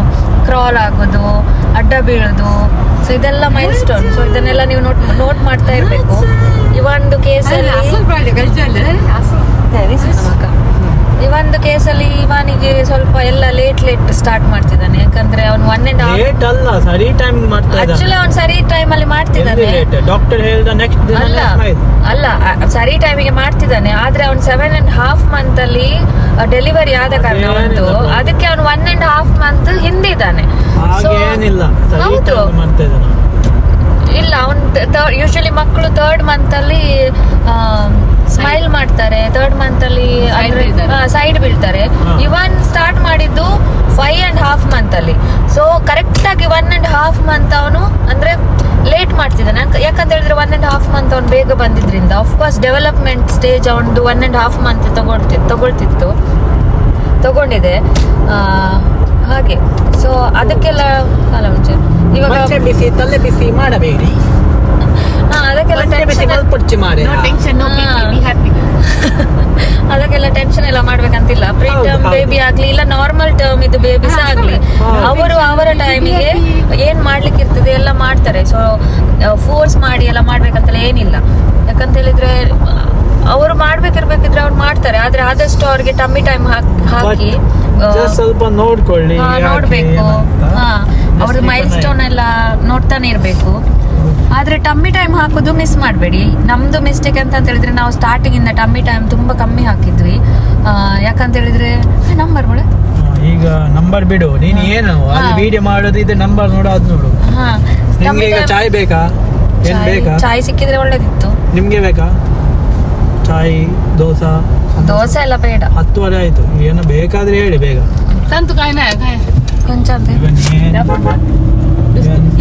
ಕ್ರಾಲ್ ಆಗೋದು, ಅಡ್ಡ ಬೀಳೋದು. ಸೊ ಇದೆಲ್ಲ ಮೈಲ್ ಸ್ಟೋನ್. ಸೊ ಇದನ್ನೆಲ್ಲ ನೀವು ನೋಟ್ ಮಾಡ್ತಾ ಇರಬೇಕು. ಇವೊಂದು ಕೇಸಲ್ಲಿ ಇವನಿಗೆ ಸ್ವಲ್ಪ ಎಲ್ಲ ಲೇಟ್ ಸ್ಟಾರ್ಟ್ ಮಾಡ್ತಿದ್ದಾನೆ. ಯಾಕಂದ್ರೆ ಅವನು 1.5 ಆಕ್ಚುಲಿ ಅವ್ನು ಸರಿ ಟೈಮ್ ಟೈಮಲ್ಲಿ ಮಾಡ್ತಿದ್ದಾನೆ. ಡಾಕ್ಟರ್ ಹೇಳಿದ ನೆಕ್ಸ್ಟ್ ದಿನ ಅಲ್ಲ ಸರಿ ಟೈಮಿಗೆ ಮಾಡ್ತಿದ್ದಾನೆ. ಆದ್ರೆ ಅವ್ನು 7.5 month ಅಲ್ಲಿ ಡೆಲಿವರಿ ಆದ ಕಾರಣ ಒಂದು ಅದಕ್ಕೆ ಅವನು 1.5 month ಹಿಂದಿದ್ದಾನೆ. ಏನಿಲ್ಲ ಹೌದು ಇಲ್ಲ ಅವ್ನು ಯೂಶಲಿ ಮಕ್ಕಳು 3rd month ಅಲ್ಲಿ ಸ್ಮೈಲ್ ಮಾಡ್ತಾರೆ, 3rd month ಅಲ್ಲಿ ಸೈಡ್ ಬೀಳ್ತಾರೆ. ಇವನ್ ಸ್ಟಾರ್ಟ್ ಮಾಡಿದ್ದು 5.5 month ಅಲ್ಲಿ. ಸೊ ಕರೆಕ್ಟ್ ಆಗಿ 1.5 month ಅವನು ಅಂದ್ರೆ ಲೇಟ್ ಮಾಡ್ತಿದ್ದಾನೆ. ಯಾಕಂತ ಹೇಳಿದ್ರೆ 1.5 month ಅವ್ನು ಬೇಗ ಬಂದಿದ್ರಿಂದ ಆಫ್ಕೋರ್ಸ್ ಡೆವಲಪ್ಮೆಂಟ್ ಸ್ಟೇಜ್ ಅವನದು 1.5 month ತಗೊಂಡಿದೆ ಹಾಗೆ. ಸೊ ಅದಕ್ಕೆಲ್ಲ ಕಾಲ ಮುಂಚೆ ಇವಾಗ ಬಿಸಿ ಮಾಡಬೇಡಿ, ಅದಕ್ಕೆಲ್ಲ ಅದಕ್ಕೆಲ್ಲ ಟೆನ್ಷನ್ ಎಲ್ಲ ಮಾಡ್ಬೇಕಂತಿಲ್ಲ. ಪ್ರೀ ಟರ್ಮ್ ಬೇಬಿ ಆಗ್ಲಿ ಇಲ್ಲ ನಾರ್ಮಲ್ ಟರ್ಮ್ ಇದು ಬೇಬಿಸ್ ಆಗ್ಲಿ, ಅವರು ಅವರ ಟೈಮಿಗೆ ಏನ್ ಮಾಡ್ಲಿಕ್ಕೆ ಇರ್ತದೆ ಎಲ್ಲ ಮಾಡ್ತಾರೆ. ಸೊ ಫೋರ್ಸ್ ಮಾಡಿ ಎಲ್ಲ ಮಾಡ್ಬೇಕಂತಲ್ಲ ಏನಿಲ್ಲ. ಯಾಕಂತ ಹೇಳಿದ್ರೆ ಅವರು ಮಾಡ್ಬೇಕಿರ್ಬೇಕಿದ್ರೆ ಅವ್ರು ಮಾಡ್ತಾರೆ. ಆದ್ರೆ ಆದಷ್ಟು ಅವ್ರಿಗೆ ಟಮ್ಮಿ ಟೈಮ್ ಹಾಕಿ ಸ್ವಲ್ಪ ನೋಡ್ಕೊಳ್ಳಿ, ನೋಡ್ಬೇಕು. ಅವ್ರ ಮೈಲ್ ಸ್ಟೋನ್ ಎಲ್ಲ ನೋಡ್ತಾನೆ ಇರ್ಬೇಕು. ಆದ್ರೆ ಟಮ್ಮಿ ಟೈಮ್ ಹಾಕೋದು ಮಿಸ್ ಮಾಡಬೇಡಿ. ನಮ್ದು ಮಿಸ್ಟೇಕ್ ಅಂತ ಹೇಳಿದ್ರೆ ನಾವು ಸ್ಟಾರ್ಟಿಂಗ್ ಇಂದ ಟಮ್ಮಿ ಟೈಮ್ ತುಂಬಾ ಕಮ್ಮಿ ಹಾಕಿದ್ವಿ. ಯಾಕಂತ ಹೇಳಿದ್ರೆ ನಂಬರ್ ಈಗ ನಂಬರ್ ಬಿಡು, ನೀನ್ ಏನು ಅಲ್ಲಿ ವಿಡಿಯೋ ಮಾಡೋದು ಇದು ನಂಬರ್ ನೋಡು, ಅದ್ ನೋಡು. ನಿಮ್ಗೆ ಈಗ ಚಾಯ್ ಬೇಕಾ? ಏನ್ ಬೇಕಾ? ಚಾಯ್ ಸಿಕ್ಕಿದ್ರೆ ಒಳ್ಳೇದಿತ್ತು. ನಿಮ್ಗೆ ಬೇಕಾ ಚಾಯ್? ದೋಸೆ ಎಲ್ಲ ಬೇಡ. 10:30 ಆಯ್ತು. ಏನು ಬೇಕಾದ್ರೆ ಹೇಳಿ ಬೇಗ. ಕೊಂಚ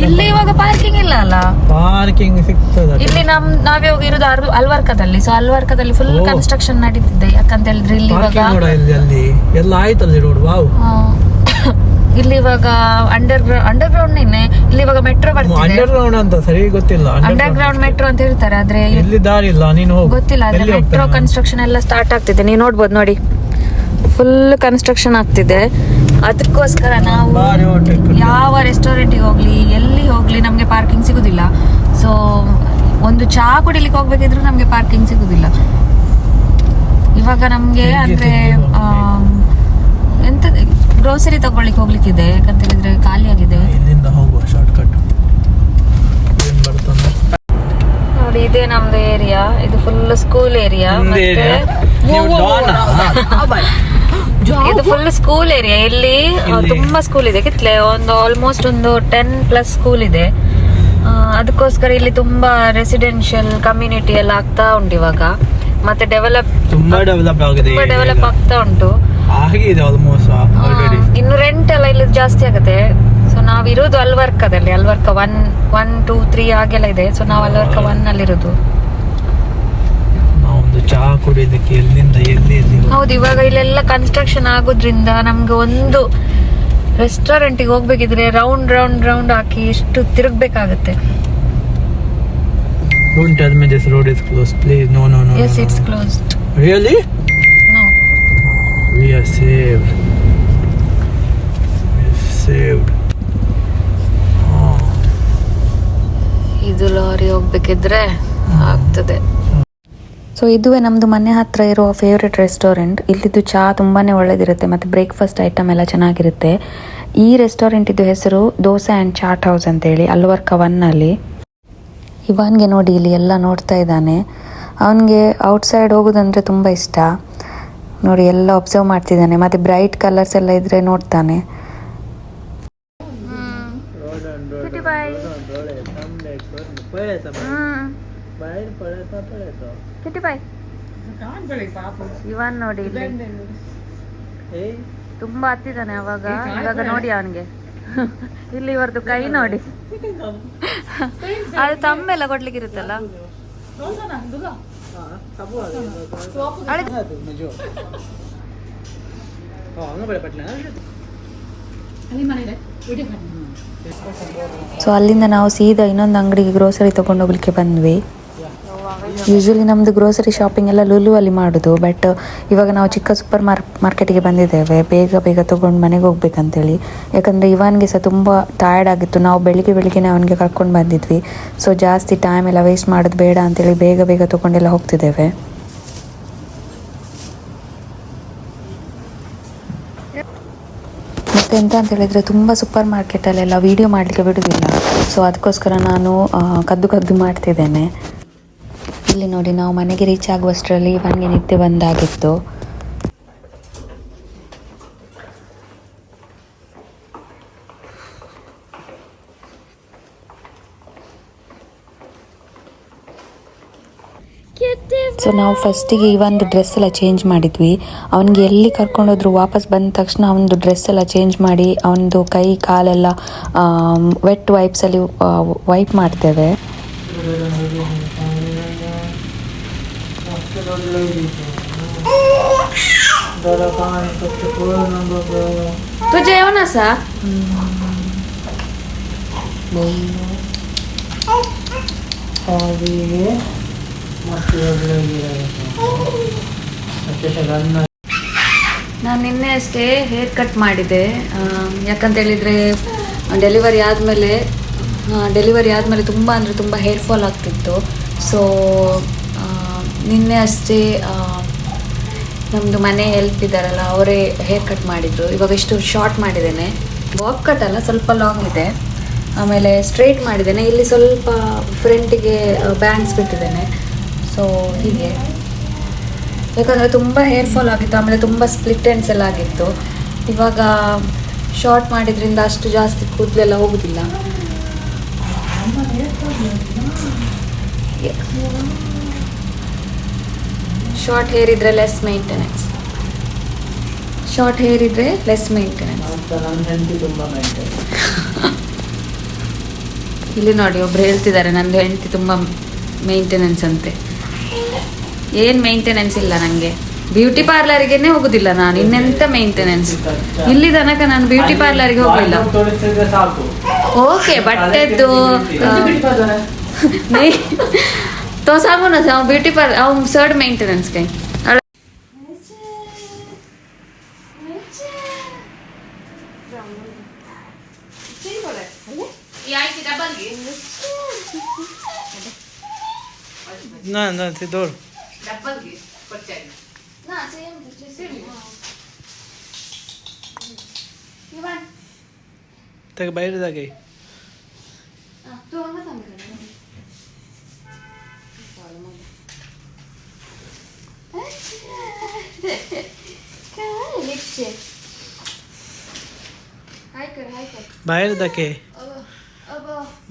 ಇಲ್ಲಿ ಇವಾಗ ಪಾರ್ಕಿಂಗ್ ಇಲ್ಲ ಅಲ್ಲ? ಪಾರ್ಕಿಂಗ್ ಸಿಗ್ತದೆ ಇಲ್ಲಿ ನಾವಿವಾಗ ಇರೋದು ಅಲ್ವರ್ಕದಲ್ಲಿ. ಸೊ ಅಲ್ವರ್ಕದಲ್ಲಿ ಫುಲ್ ಕನ್ಸ್ಟ್ರಕ್ಷನ್ ನಡೀತಿದೆ. ಯಾಕಂತ ಹೇಳಿದ್ರೆ ಇಲ್ಲಿ ಇವಾಗ ಅಲ್ಲಿ ಎಲ್ಲ ಆಯ್ತಲ್ಲಿ ರೋಡ್. ವಾವ್, ಇಲ್ಲಿ ಇವಾಗ ಅಂಡರ್ಗ್ರೌಂಡ್ ಇಲ್ಲಿ ಇವಾಗ ಮೆಟ್ರೋ ಬರ್ತಿದೆ. ಅಂಡರ್ಗ್ರೌಂಡ್ ಅಂತ ಸರಿ ಗೊತ್ತಿಲ್ಲ. ಅಂಡರ್ಗ್ರೌಂಡ್ ಮೆಟ್ರೋ ಅಂತ ಹೇಳ್ತಾರೆ, ಆದ್ರೆ ಎಲ್ಲಿ ದಾರಿ ಇಲ್ಲ, ನೀನು ಗೊತ್ತಿಲ್ಲ. ಆದ್ರೆ ಮೆಟ್ರೋ ಕನ್ಸ್ಟ್ರಕ್ಷನ್ ಎಲ್ಲ ಸ್ಟಾರ್ಟ್ ಆಗ್ತಿದೆ. ನೀವು ನೋಡ್ಬೋದು ನೋಡಿ, ಫುಲ್ ಕನ್ಸ್ಟ್ರಕ್ಷನ್ ಆಗ್ತಿದೆ. ಅದಕ್ಕೋಸ್ಕರ ನಾವು ಯಾವ ರೆಸ್ಟೋರೆಂಟಿಗೆ ಹೋಗ್ಲಿ ಎಲ್ಲಿ ಹೋಗ್ಲಿ ನಮ್ಗೆ ಪಾರ್ಕಿಂಗ್ ಸಿಗುದಿಲ್ಲ. ಸೊ ಒಂದು ಚಹಾ ಕುಡಿಲಿಕ್ಕೆ ಹೋಗ್ಬೇಕಿದ್ರು ನಮ್ಗೆ ಪಾರ್ಕಿಂಗ್ ಸಿಗುದಿಲ್ಲ. ಇವಾಗ ನಮ್ಗೆ ಅಂದ್ರೆ ಎಂತ ಗ್ರೋಸರಿ ತಗೊಳ್ಳಿಕ್ಕೆ ಹೋಗ್ಲಿಕ್ಕಿದೆ. ಯಾಕಂತ ಹೇಳಿದ್ರೆ ಖಾಲಿ ಆಗಿದೆ. ಇಲ್ಲಿಂದ ಹೋಗುವ ಶಾರ್ಟ್ ಕಟ್ ನೋಡಿ, ಇದೇ ನಮ್ದು ಏರಿಯಾ. ಇದು ಫುಲ್ ಸ್ಕೂಲ್ ಏರಿಯಾ. ಇದು ಫುಲ್ ಸ್ಕೂಲ್ ಏರಿಯಾ. ಇಲ್ಲಿ ತುಂಬಾ ಸ್ಕೂಲ್ ಇದೆ. ಕಿತ್ಲೆ ಆಲ್ಮೋಸ್ಟ್ ಒಂದು 10+ ಸ್ಕೂಲ್ ಇದೆ. ಅದಕ್ಕೋಸ್ಕರ ಇಲ್ಲಿ ತುಂಬಾ ರೆಸಿಡೆನ್ಷಿಯಲ್ ಕಮ್ಯುನಿಟಿ ಎಲ್ಲ ಆಗ್ತಾ ಉಂಟು ಇವಾಗ. ಮತ್ತೆ ತುಂಬಾ ಡೆವಲಪ್ ಆಗ್ತಾ ಉಂಟು. ಇನ್ನು ರೆಂಟ್ ಎಲ್ಲ ಇಲ್ಲಿ ಜಾಸ್ತಿ ಆಗುತ್ತೆ. ಸೊ ನಾವ್ ಇರೋದು ಅಲ್ವರ್ಕದಲ್ಲಿ. ಅಲ್ವರ್ಕ 1, 2, 3 ಹಾಗೆಲ್ಲ ಇದೆ. ಸೊ ನಾವು ಅಲ್ವರ್ಕ 1 ಅಲ್ಲಿ ಇರೋದು. ಚಹಾ ಕುಡಿಯೋದಕ್ಕೆ ಎಲ್ಲಿಂದ ಎಲ್ಲಿ ಹೌದು, ಇವಾಗ ಇಲ್ಲೆಲ್ಲ ಕನ್ಸ್ಟ್ರಕ್ಷನ್ ಆಗೋದ್ರಿಂದ ನಮ್ಗೆ ಒಂದು ರೆಸ್ಟೋರೆಂಟಿಗೆ ಹೋಗ್ಬೇಕಿದ್ರೆ ರೌಂಡ್ ಹಾಕಿ ಇಷ್ಟು ತಿರುಗ್ಬೇಕಾಗತ್ತೆ. Don't tell me this road is closed, please. No. Yes, it's closed. Really? No. We are saved. ಇದು ಲಾರಿ ಹೋಗ್ಬೇಕಿದ್ರೆ ಆಗ್ತದೆ. ಸೊ ಇದುವೇ ನಮ್ಮದು ಮನೆ ಹತ್ರ ಇರೋ ಫೇವ್ರೆಟ್ ರೆಸ್ಟೋರೆಂಟ್. ಇಲ್ಲಿದ್ದು ಚಹಾ ತುಂಬಾ ಒಳ್ಳೆದಿರುತ್ತೆ ಮತ್ತು ಬ್ರೇಕ್ಫಾಸ್ಟ್ ಐಟಮ್ ಎಲ್ಲ ಚೆನ್ನಾಗಿರುತ್ತೆ. ಈ ರೆಸ್ಟೋರೆಂಟಿದ್ದು ಹೆಸರು ದೋಸೆ ಆ್ಯಂಡ್ ಚಾಟ್ ಹೌಸ್ ಅಂತೇಳಿ, ಅಲ್ವರ್ಕ 1 ಇವನ್ಗೆ ನೋಡಿ ಇಲ್ಲಿ ಎಲ್ಲ ನೋಡ್ತಾ ಇದ್ದಾನೆ. ಅವನಿಗೆ ಔಟ್ಸೈಡ್ ಹೋಗೋದಂದರೆ ತುಂಬ ಇಷ್ಟ. ನೋಡಿ ಎಲ್ಲ ಒಬ್ಸರ್ವ್ ಮಾಡ್ತಿದ್ದಾನೆ. ಮತ್ತು ಬ್ರೈಟ್ ಕಲರ್ಸ್ ಎಲ್ಲ ಇದ್ರೆ ನೋಡ್ತಾನೆ. ಇವನ್ ನೋಡಿ ತುಂಬಾ ಹತ್ತಿದ್ದಾನೆ. ಇವಾಗ ನೋಡಿ ಅವನಿಗೆ ಇಲ್ಲಿ ಇವರದು ಕೈ ನೋಡಿ, ಅದು ತಮ್ಮೆಲ್ಲ ಕೊಡ್ಲಿಕ್ಕೆ ಇರುತ್ತಲ್ಲ. ಸೊ ಅಲ್ಲಿಂದ ನಾವು ಸೀದಾ ಇನ್ನೊಂದು ಅಂಗಡಿಗೆ ಗ್ರೋಸರಿ ತೊಗೊಂಡು ಹೋಗ್ಲಿಕ್ಕೆ ಬಂದ್ವಿ. ಯೂಶ್ವಲಿ ನಮ್ಮದು ಗ್ರೋಸರಿ ಶಾಪಿಂಗ್ ಎಲ್ಲ ಲುಲು ಅಲ್ಲಿ ಮಾಡೋದು. ಬಟ್ ಇವಾಗ ನಾವು ಚಿಕ್ಕ ಸೂಪರ್ ಮಾರ್ಕೆಟಿಗೆ ಬಂದಿದ್ದೇವೆ, ಬೇಗ ತೊಗೊಂಡು ಮನೆಗೆ ಹೋಗ್ಬೇಕಂತೇಳಿ. ಯಾಕಂದರೆ ಇವನ್ಗೆ ಸಹ ತುಂಬ ಟಯರ್ಡ್ ಆಗಿತ್ತು. ನಾವು ಬೆಳಿಗ್ಗೆನೇ ಅವನಿಗೆ ಕರ್ಕೊಂಡು ಬಂದಿದ್ವಿ. ಸೊ ಜಾಸ್ತಿ ಟೈಮ್ ಎಲ್ಲ ವೇಸ್ಟ್ ಮಾಡೋದು ಬೇಡ ಅಂತೇಳಿ ಬೇಗ ತೊಗೊಂಡೆಲ್ಲ ಹೋಗ್ತಿದ್ದೇವೆ. ಮತ್ತು ಬಟ್ ಎಂತ ಅಂತ ಹೇಳಿದರೆ ತುಂಬ ಸೂಪರ್ ಮಾರ್ಕೆಟಲ್ಲೆಲ್ಲ ವೀಡಿಯೋ ಮಾಡಲಿಕ್ಕೆ ಬಿಡೋದಿಲ್ಲ. ಸೊ ಅದಕ್ಕೋಸ್ಕರ ನಾನು ಕದ್ದು ಮಾಡ್ತಿದ್ದೇನೆ. ಇಲ್ಲಿ ನೋಡಿ, ನಾವು ಮನೆಗೆ ರೀಚ್ ಆಗುವಷ್ಟರಲ್ಲಿ ನನಗೆ ನಿದ್ದೆ ಬಂದಾಗಿತ್ತು. ಸೊ ನಾವು ಫಸ್ಟಿಗೆ ಈ ಒಂದು ಡ್ರೆಸ್ ಎಲ್ಲ ಚೇಂಜ್ ಮಾಡಿದ್ವಿ. ಅವನಿಗೆ ಎಲ್ಲಿ ಕರ್ಕೊಂಡೋದ್ರು ವಾಪಸ್ ಬಂದ ತಕ್ಷಣ ಅವನದು ಡ್ರೆಸ್ ಎಲ್ಲ ಚೇಂಜ್ ಮಾಡಿ ಅವನದು ಕೈ ಕಾಲೆಲ್ಲ ವೆಟ್ ವೈಪ್ಸಲ್ಲಿ ವೈಪ್ ಮಾಡ್ತೇವೆ. तुझे येऊ ना सा ನಾನು ನಿನ್ನೆ ಅಷ್ಟೇ ಹೇರ್ ಕಟ್ ಮಾಡಿದೆ. ಯಾಕಂತ ಹೇಳಿದರೆ ಡೆಲಿವರಿ ಆದಮೇಲೆ ತುಂಬ ಅಂದರೆ ತುಂಬ ಹೇರ್ ಫಾಲ್ ಆಗ್ತಿತ್ತು. ಸೊ ನಿನ್ನೆ ಅಷ್ಟೇ ನಮ್ಮದು ಮನೆ ಹೆಲ್ಪ್ ಇದ್ದಾರಲ್ಲ ಅವರೇ ಹೇರ್ ಕಟ್ ಮಾಡಿದರು. ಇವಾಗ ಇಷ್ಟು ಶಾರ್ಟ್ ಮಾಡಿದ್ದೇನೆ, ಬಾಬ್ ಕಟ್ ಅಲ್ಲ, ಸ್ವಲ್ಪ ಲಾಂಗ್ ಇದೆ. ಆಮೇಲೆ ಸ್ಟ್ರೈಟ್ ಮಾಡಿದ್ದೇನೆ, ಇಲ್ಲಿ ಸ್ವಲ್ಪ ಫ್ರಂಟಿಗೆ ಬ್ಯಾಂಗ್ಸ್ ಬಿಟ್ಟಿದ್ದೇನೆ. ಸೊ ಹೀಗೆ, ಯಾಕಂದರೆ ತುಂಬ ಹೇರ್ ಫಾಲ್ ಆಗಿತ್ತು, ಆಮೇಲೆ ತುಂಬ ಸ್ಪ್ಲಿಟ್ ಎಂಡ್ಸ್ ಎಲ್ಲ ಆಗಿತ್ತು. ಇವಾಗ ಶಾರ್ಟ್ ಮಾಡಿದ್ರಿಂದ ಅಷ್ಟು ಜಾಸ್ತಿ ಕೂದಲೆಲ್ಲ ಹೋಗೋದಿಲ್ಲ. ಶಾರ್ಟ್ ಹೇರ್ ಇದ್ದರೆ ಲೆಸ್ ಮೇಂಟೆನೆನ್ಸ್. ಇಲ್ಲಿ ನೋಡಿ, ಒಬ್ರು ಹೇಳ್ತಿದ್ದಾರೆ ನಂದು ಹೆಂಡತಿ ತುಂಬ ಮೇಂಟೆನೆನ್ಸ್ ಅಂತೆ. ಏನು ಮೇಂಟೆನೆನ್ಸ್ ಇಲ್ಲ ನನಗೆ, ಬ್ಯೂಟಿ ಪಾರ್ಲರಿಗೇನೆ ಹೋಗುದಿಲ್ಲ ನಾನು, ಇನ್ನೆಂತ ಮೇಂಟೆನೆನ್ಸ್. ಇಲ್ಲಿ ತನಕ ನಾನು ಬ್ಯೂಟಿ ಪಾರ್ಲರ್ಗೆ ಹೋಗಲಿಲ್ಲ. ಓಕೆ, ಬಟ್ಟೆದ್ದು तो सांगू ना ब्युटी पार्लर सड मेंटेनन्स काही ना ते दोड ते बाहेर जागे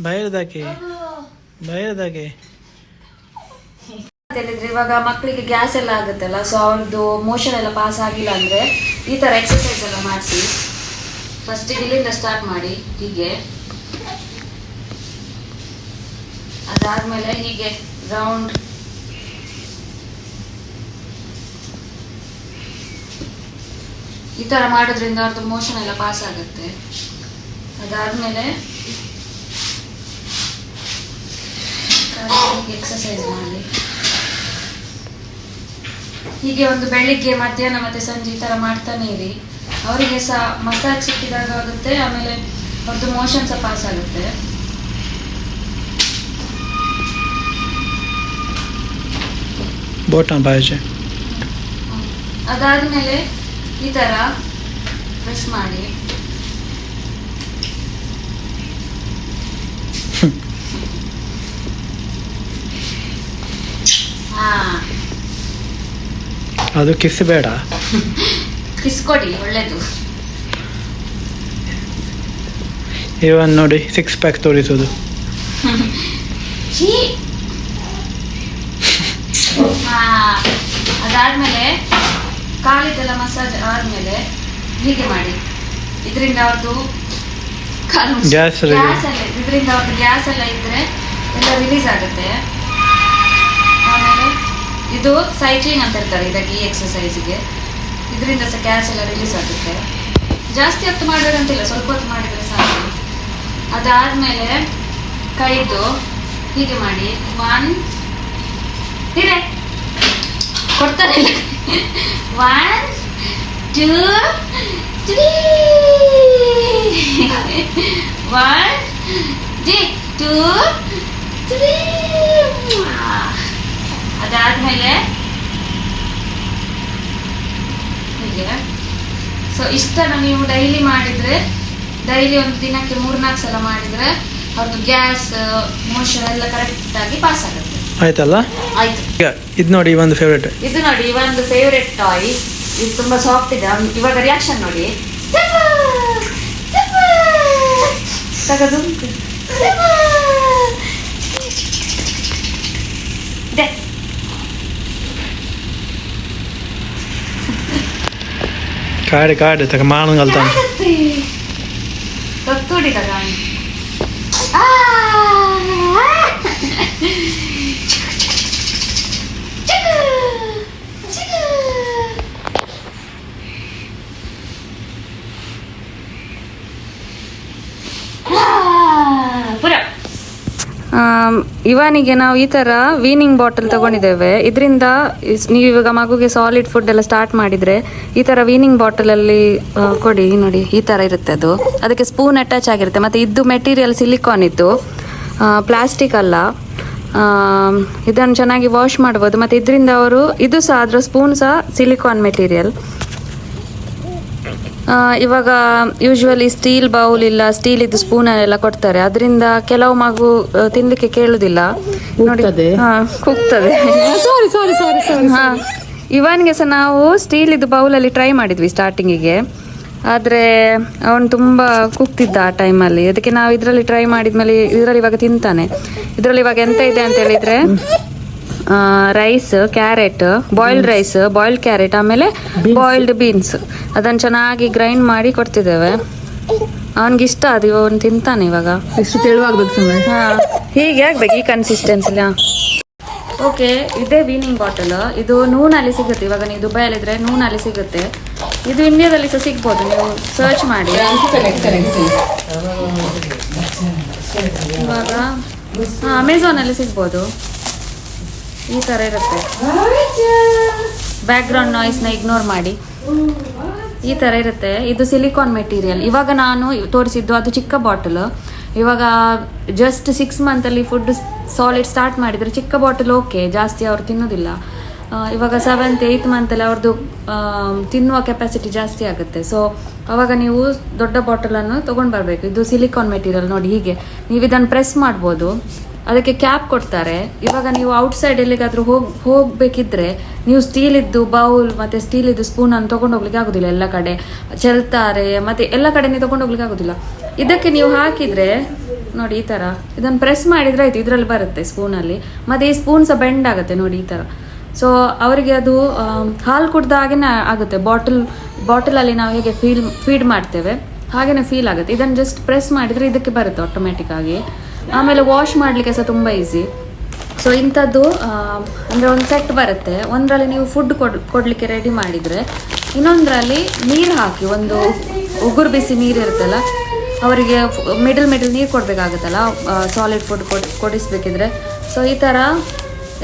बाहेर दाके ಹೇಳಿದ್ರೆ ಇವಾಗ ಮಕ್ಕಳಿಗೆ ಗ್ಯಾಸ್ ಎಲ್ಲ ಆಗುತ್ತಲ್ಲ, ಸೊ ಅವ್ರದ್ದು ಮೋಷನ್ ಎಲ್ಲ ಪಾಸ್ ಆಗಿಲ್ಲ ಅಂದ್ರೆ ಈ ತರ ಎಕ್ಸರ್ಸೈಸ್ ಎಲ್ಲ ಮಾಡಿಸಿ. ಫಸ್ಟ್ ಇಲ್ಲಿಂದ ಸ್ಟಾರ್ಟ್ ಮಾಡಿ, ಹೀಗೆ, ಅದಾದ್ಮೇಲೆ ಹೀಗೆ ರೌಂಡ್, ಈ ತರ ಮಾಡೋದ್ರಿಂದ ಅವ್ರದ್ದು ಮೋಷನ್ ಎಲ್ಲ ಪಾಸ್ ಆಗುತ್ತೆ. ಅದಾದ್ಮೇಲೆ ಎಕ್ಸರ್ಸೈಸ್ ಮಾಡಿ ಹೀಗೆ ಒಂದು ಬೆಳಿಗ್ಗೆ ಮಧ್ಯಾಹ್ನ ಮತ್ತೆ ಸಂಜೆ ಈ ತರ ಮಾಡ್ತಾನೆ ಇರಿ. ಅವರಿಗೆ ಸಹ ಮಸಾಜ್ ಸಿಕ್ಕಿದಾಗ ಆಗುತ್ತೆ, ಆಮೇಲೆ ಅವ್ರದ್ದು ಮೋಷನ್ ಸಹ ಪಾಸ್ ಆಗುತ್ತೆ. ಅದಾದ್ಮೇಲೆ ಈ ತರ ಪ್ರೆಸ್ ಮಾಡಿ ಅದು ಕಿಸ್ ಬೇಡ, ಕಿಸ್ ಕೊಡಿ, ಒಳ್ಳೇದು. ಇವನ್ ನೋಡಿ 6 ಪ್ಯಾಕ್ ತೋರಿಸೋದು. ಅದಾದ್ಮೇಲೆ ಕಾಲಿದೆಲ್ಲ ಮಸಾಜ್ ಆದ್ಮೇಲೆ ಹೀಗೆ ಮಾಡಿ. ಇದರಿಂದ ಅವ್ರದ್ದು ಇದರಿಂದ ಅವ್ರದ್ದು ಗ್ಯಾಸ್ ಎಲ್ಲ ಇದ್ರೆ ಎಲ್ಲ ರಿಲೀಸ್ ಆಗುತ್ತೆ. ಆಮೇಲೆ ಇದು ಸೈಕ್ಲಿಂಗ್ ಅಂತ ಇರ್ತಾರೆ ಇದಕ್ಕೆ, ಈ ಎಕ್ಸರ್ಸೈಸ್ಗೆ. ಇದರಿಂದ ಸಹ ಗ್ಯಾಸ್ ಎಲ್ಲ ರಿಲೀಸ್ ಆಗುತ್ತೆ. ಜಾಸ್ತಿ ಹೊತ್ತು ಮಾಡಬೇಕಂತಿಲ್ಲ, ಸ್ವಲ್ಪ ಹೊತ್ತು ಮಾಡಿದರೆ ಸಾಕು. ಅದಾದ್ಮೇಲೆ ಕೈದು ಹೀಗೆ ಮಾಡಿ, 1 ಕೊಡ್ತಾರೆ 1 2 3 1 2 3. ಅದಾದ್ಮೇಲೆ ಹೀಗೆ ಸೊ ಇಷ್ಟನ್ನು ನೀವು ಡೈಲಿ ಮಾಡಿದರೆ, ಡೈಲಿ ಒಂದು ದಿನಕ್ಕೆ 3-4 ಸಲ ಮಾಡಿದರೆ ಅವ್ರದ್ದು ಗ್ಯಾಸ್ ಮೋಷನ್ ಎಲ್ಲ ಕರೆಕ್ಟಾಗಿ ಪಾಸ್ ಆಗುತ್ತೆ. ಆಯ್ತಲ್ಲ? ಆಯ್ತು. ಇದು ನೋಡಿ ಒಂದು ಫೇವ್ರೇಟ್. ಇದು ನೋಡಿ ಒಂದು ಫೇವ್ರೆಟ್ ಟಾಯ್. ಇದು ತುಂಬಾ ಸಾಫ್ಟ್ ಇದೆ. ಇವಾಗ ರಿಯಾಕ್ಷನ್ ನೋಡಿ. ತಗದು ಕಾಡು ತಗ ಮಾನ ಕಲ್ತಾನೆ. ತೊತ್ತುಡಿ ತಗ. ಇವನಿಗೆ ನಾವು ಈ ಥರ ವೀನಿಂಗ್ ಬಾಟಲ್ ತಗೊಂಡಿದ್ದೇವೆ. ಇದರಿಂದ ನೀವು ಇವಾಗ ಮಗುಗೆ ಸಾಲಿಡ್ ಫುಡ್ ಎಲ್ಲ ಸ್ಟಾರ್ಟ್ ಮಾಡಿದರೆ ಈ ಥರ ವೀನಿಂಗ್ ಬಾಟಲಲ್ಲಿ ಕೊಡಿ. ನೋಡಿ ಈ ಥರ ಇರುತ್ತೆ. ಅದು ಅದಕ್ಕೆ ಸ್ಪೂನ್ ಅಟ್ಯಾಚ್ ಆಗಿರುತ್ತೆ. ಮತ್ತು ಇದು ಮೆಟೀರಿಯಲ್ ಸಿಲಿಕಾನ್ ಇದ್ದು, ಪ್ಲಾಸ್ಟಿಕ್ ಅಲ್ಲ. ಇದನ್ನು ಚೆನ್ನಾಗಿ ವಾಶ್ ಮಾಡ್ಬೋದು. ಮತ್ತು ಇದರಿಂದ ಇದು ಸಹ ಅದರ ಸ್ಪೂನ್ ಸಹ ಸಿಲಿಕಾನ್ ಮೆಟೀರಿಯಲ್. ಇವಾಗ ಯೂಶ್ವಲಿ ಸ್ಟೀಲ್ ಬೌಲ್ ಇಲ್ಲ, ಸ್ಟೀಲ್ ಇದು ಸ್ಪೂನಲ್ಲೆಲ್ಲ ಕೊಡ್ತಾರೆ. ಅದರಿಂದ ಕೆಲವು ಮಗು ತಿನ್ಲಿಕ್ಕೆ ಕೇಳುದಿಲ್ಲ. ನೋಡಿ ಕುಗ್ತದೆ. ಇವನಿಗೆ ಸಹ ನಾವು ಸ್ಟೀಲ್ ಇದು ಬೌಲಲ್ಲಿ ಟ್ರೈ ಮಾಡಿದ್ವಿ ಸ್ಟಾರ್ಟಿಂಗಿಗೆ. ಆದರೆ ಅವನು ತುಂಬ ಕುಗ್ತಿದ್ದ ಆ ಟೈಮಲ್ಲಿ. ಅದಕ್ಕೆ ನಾವು ಇದರಲ್ಲಿ ಟ್ರೈ ಮಾಡಿದ್ಮೇಲೆ ಇದರಲ್ಲಿ ಇವಾಗ ತಿಂತಾನೆ. ಇದರಲ್ಲಿ ಇವಾಗ ಎಂತ ಇದೆ ಅಂತ ಹೇಳಿದರೆ rice, carrot, boiled rice, boiled carrot, ಆಮೇಲೆ ಬಾಯ್ಲ್ಡ್ ಬೀನ್ಸ್ ಅದನ್ನು ಚೆನ್ನಾಗಿ ಗ್ರೈಂಡ್ ಮಾಡಿ ಕೊಡ್ತಿದ್ದೇವೆ. ಅವನಿಗೆ ಇಷ್ಟ. ಅದು ಅವನು ತಿಂತಾನೆ. ಇವಾಗ ಎಷ್ಟು ತೆಳುವಾಗಬೇಕು ಸುಮ್ಮನೆ. ಹೀಗೆ ಆಗ್ಬೇಕು ಈ ಕನ್ಸಿಸ್ಟೆನ್ಸಿಲಿ. ಓಕೆ, ಇದೇ ವೀನಿಂಗ್ ಬಾಟಲ್. ಇದು ನೂನಲ್ಲಿ ಸಿಗುತ್ತೆ. ಇವಾಗ ನೀವು ದುಬೈಯಲ್ಲಿದ್ದರೆ ನೂನಲ್ಲಿ ಸಿಗುತ್ತೆ. ಇದು ಇಂಡಿಯಾದಲ್ಲಿ ಸಹ ಸಿಗ್ಬೋದು, ನೀವು ಸರ್ಚ್ ಮಾಡಿ. ಇವಾಗ ಅಮೆಝಾನಲ್ಲಿ ಸಿಗ್ಬೋದು. ಈ ಥರ ಇರುತ್ತೆ. ಬ್ಯಾಕ್ಗ್ರೌಂಡ್ ನಾಯ್ಸ್ನ ಇಗ್ನೋರ್ ಮಾಡಿ. ಈ ಥರ ಇರುತ್ತೆ. ಇದು ಸಿಲಿಕಾನ್ ಮೆಟೀರಿಯಲ್. ಇವಾಗ ನಾನು ತೋರಿಸಿದ್ದು ಅದು ಚಿಕ್ಕ ಬಾಟಲ್. ಇವಾಗ ಜಸ್ಟ್ 6 ಮಂತಲ್ಲಿ ಫುಡ್ ಸಾಲಿಡ್ ಸ್ಟಾರ್ಟ್ ಮಾಡಿದರೆ ಚಿಕ್ಕ ಬಾಟಲ್ ಓಕೆ, ಜಾಸ್ತಿ ಅವ್ರು ತಿನ್ನೋದಿಲ್ಲ. ಇವಾಗ 7th 8th ಮಂತಲ್ಲಿ ಅವ್ರದ್ದು ತಿನ್ನುವ ಕೆಪಾಸಿಟಿ ಜಾಸ್ತಿ ಆಗುತ್ತೆ. ಸೊ ಅವಾಗ ನೀವು ದೊಡ್ಡ ಬಾಟಲನ್ನು ತೊಗೊಂಡು ಬರಬೇಕು. ಇದು ಸಿಲಿಕಾನ್ ಮೆಟೀರಿಯಲ್. ನೋಡಿ ಹೀಗೆ ನೀವು ಇದನ್ನು ಪ್ರೆಸ್ ಮಾಡ್ಬೋದು. ಅದಕ್ಕೆ ಕ್ಯಾಪ್ ಕೊಡ್ತಾರೆ. ಇವಾಗ ನೀವು ಔಟ್ಸೈಡ್ ಎಲ್ಲಿಗಾದ್ರೂ ಹೋಗ್ಬೇಕಿದ್ರೆ ನೀವು ಸ್ಟೀಲ್ ಇದ್ದು ಬೌಲ್ ಮತ್ತು ಸ್ಟೀಲ್ ಇದ್ದು ಸ್ಪೂನ್ ಅನ್ನು ತೊಗೊಂಡು ಹೋಗ್ಲಿಕ್ಕೆ ಆಗೋದಿಲ್ಲ. ಎಲ್ಲ ಕಡೆ ಚೆಲ್ತಾರೆ, ಮತ್ತು ಎಲ್ಲ ಕಡೆ ನೀವು ತೊಗೊಂಡು ಹೋಗ್ಲಿಕ್ಕೆ ಆಗೋದಿಲ್ಲ. ಇದಕ್ಕೆ ನೀವು ಹಾಕಿದರೆ ನೋಡಿ ಈ ಥರ ಇದನ್ನು ಪ್ರೆಸ್ ಮಾಡಿದರೆ ಆಯ್ತು, ಇದರಲ್ಲಿ ಬರುತ್ತೆ ಸ್ಪೂನಲ್ಲಿ. ಮತ್ತು ಈ ಸ್ಪೂನ್ ಸಹ ಬೆಂಡ್ ಆಗುತ್ತೆ ನೋಡಿ ಈ ಥರ. ಸೊ ಅವರಿಗೆ ಅದು ಹಾಲು ಕುಡ್ದ ಹಾಗೆನೇ ಆಗುತ್ತೆ. ಬಾಟಲಲ್ಲಿ ನಾವು ಹೇಗೆ ಫೀಡ್ ಮಾಡ್ತೇವೆ ಹಾಗೆಯೇ ಫೀಲ್ ಆಗುತ್ತೆ. ಇದನ್ನು ಜಸ್ಟ್ ಪ್ರೆಸ್ ಮಾಡಿದರೆ ಇದಕ್ಕೆ ಬರುತ್ತೆ ಆಟೋಮೆಟಿಕ್ ಆಗಿ. ಆಮೇಲೆ ವಾಶ್ ಮಾಡಲಿಕ್ಕೆ ಸಹ ತುಂಬ ಈಸಿ. ಸೊ ಇಂಥದ್ದು ಅಂದರೆ ಒಂದು ಸೆಟ್ ಬರುತ್ತೆ. ಒಂದರಲ್ಲಿ ನೀವು ಫುಡ್ ಕೊಡಲಿಕ್ಕೆ ರೆಡಿ ಮಾಡಿದರೆ, ಇನ್ನೊಂದರಲ್ಲಿ ನೀರು ಹಾಕಿ, ಒಂದು ಉಗುರು ಬಿಸಿ ನೀರು ಇರುತ್ತಲ್ಲ, ಅವರಿಗೆ ಮಿಡಲ್ ನೀರು ಕೊಡಬೇಕಾಗುತ್ತಲ್ಲ ಸಾಲಿಡ್ ಫುಡ್ ಕೊಡಿಸ್ಬೇಕಿದ್ರೆ. ಸೊ ಈ ಥರ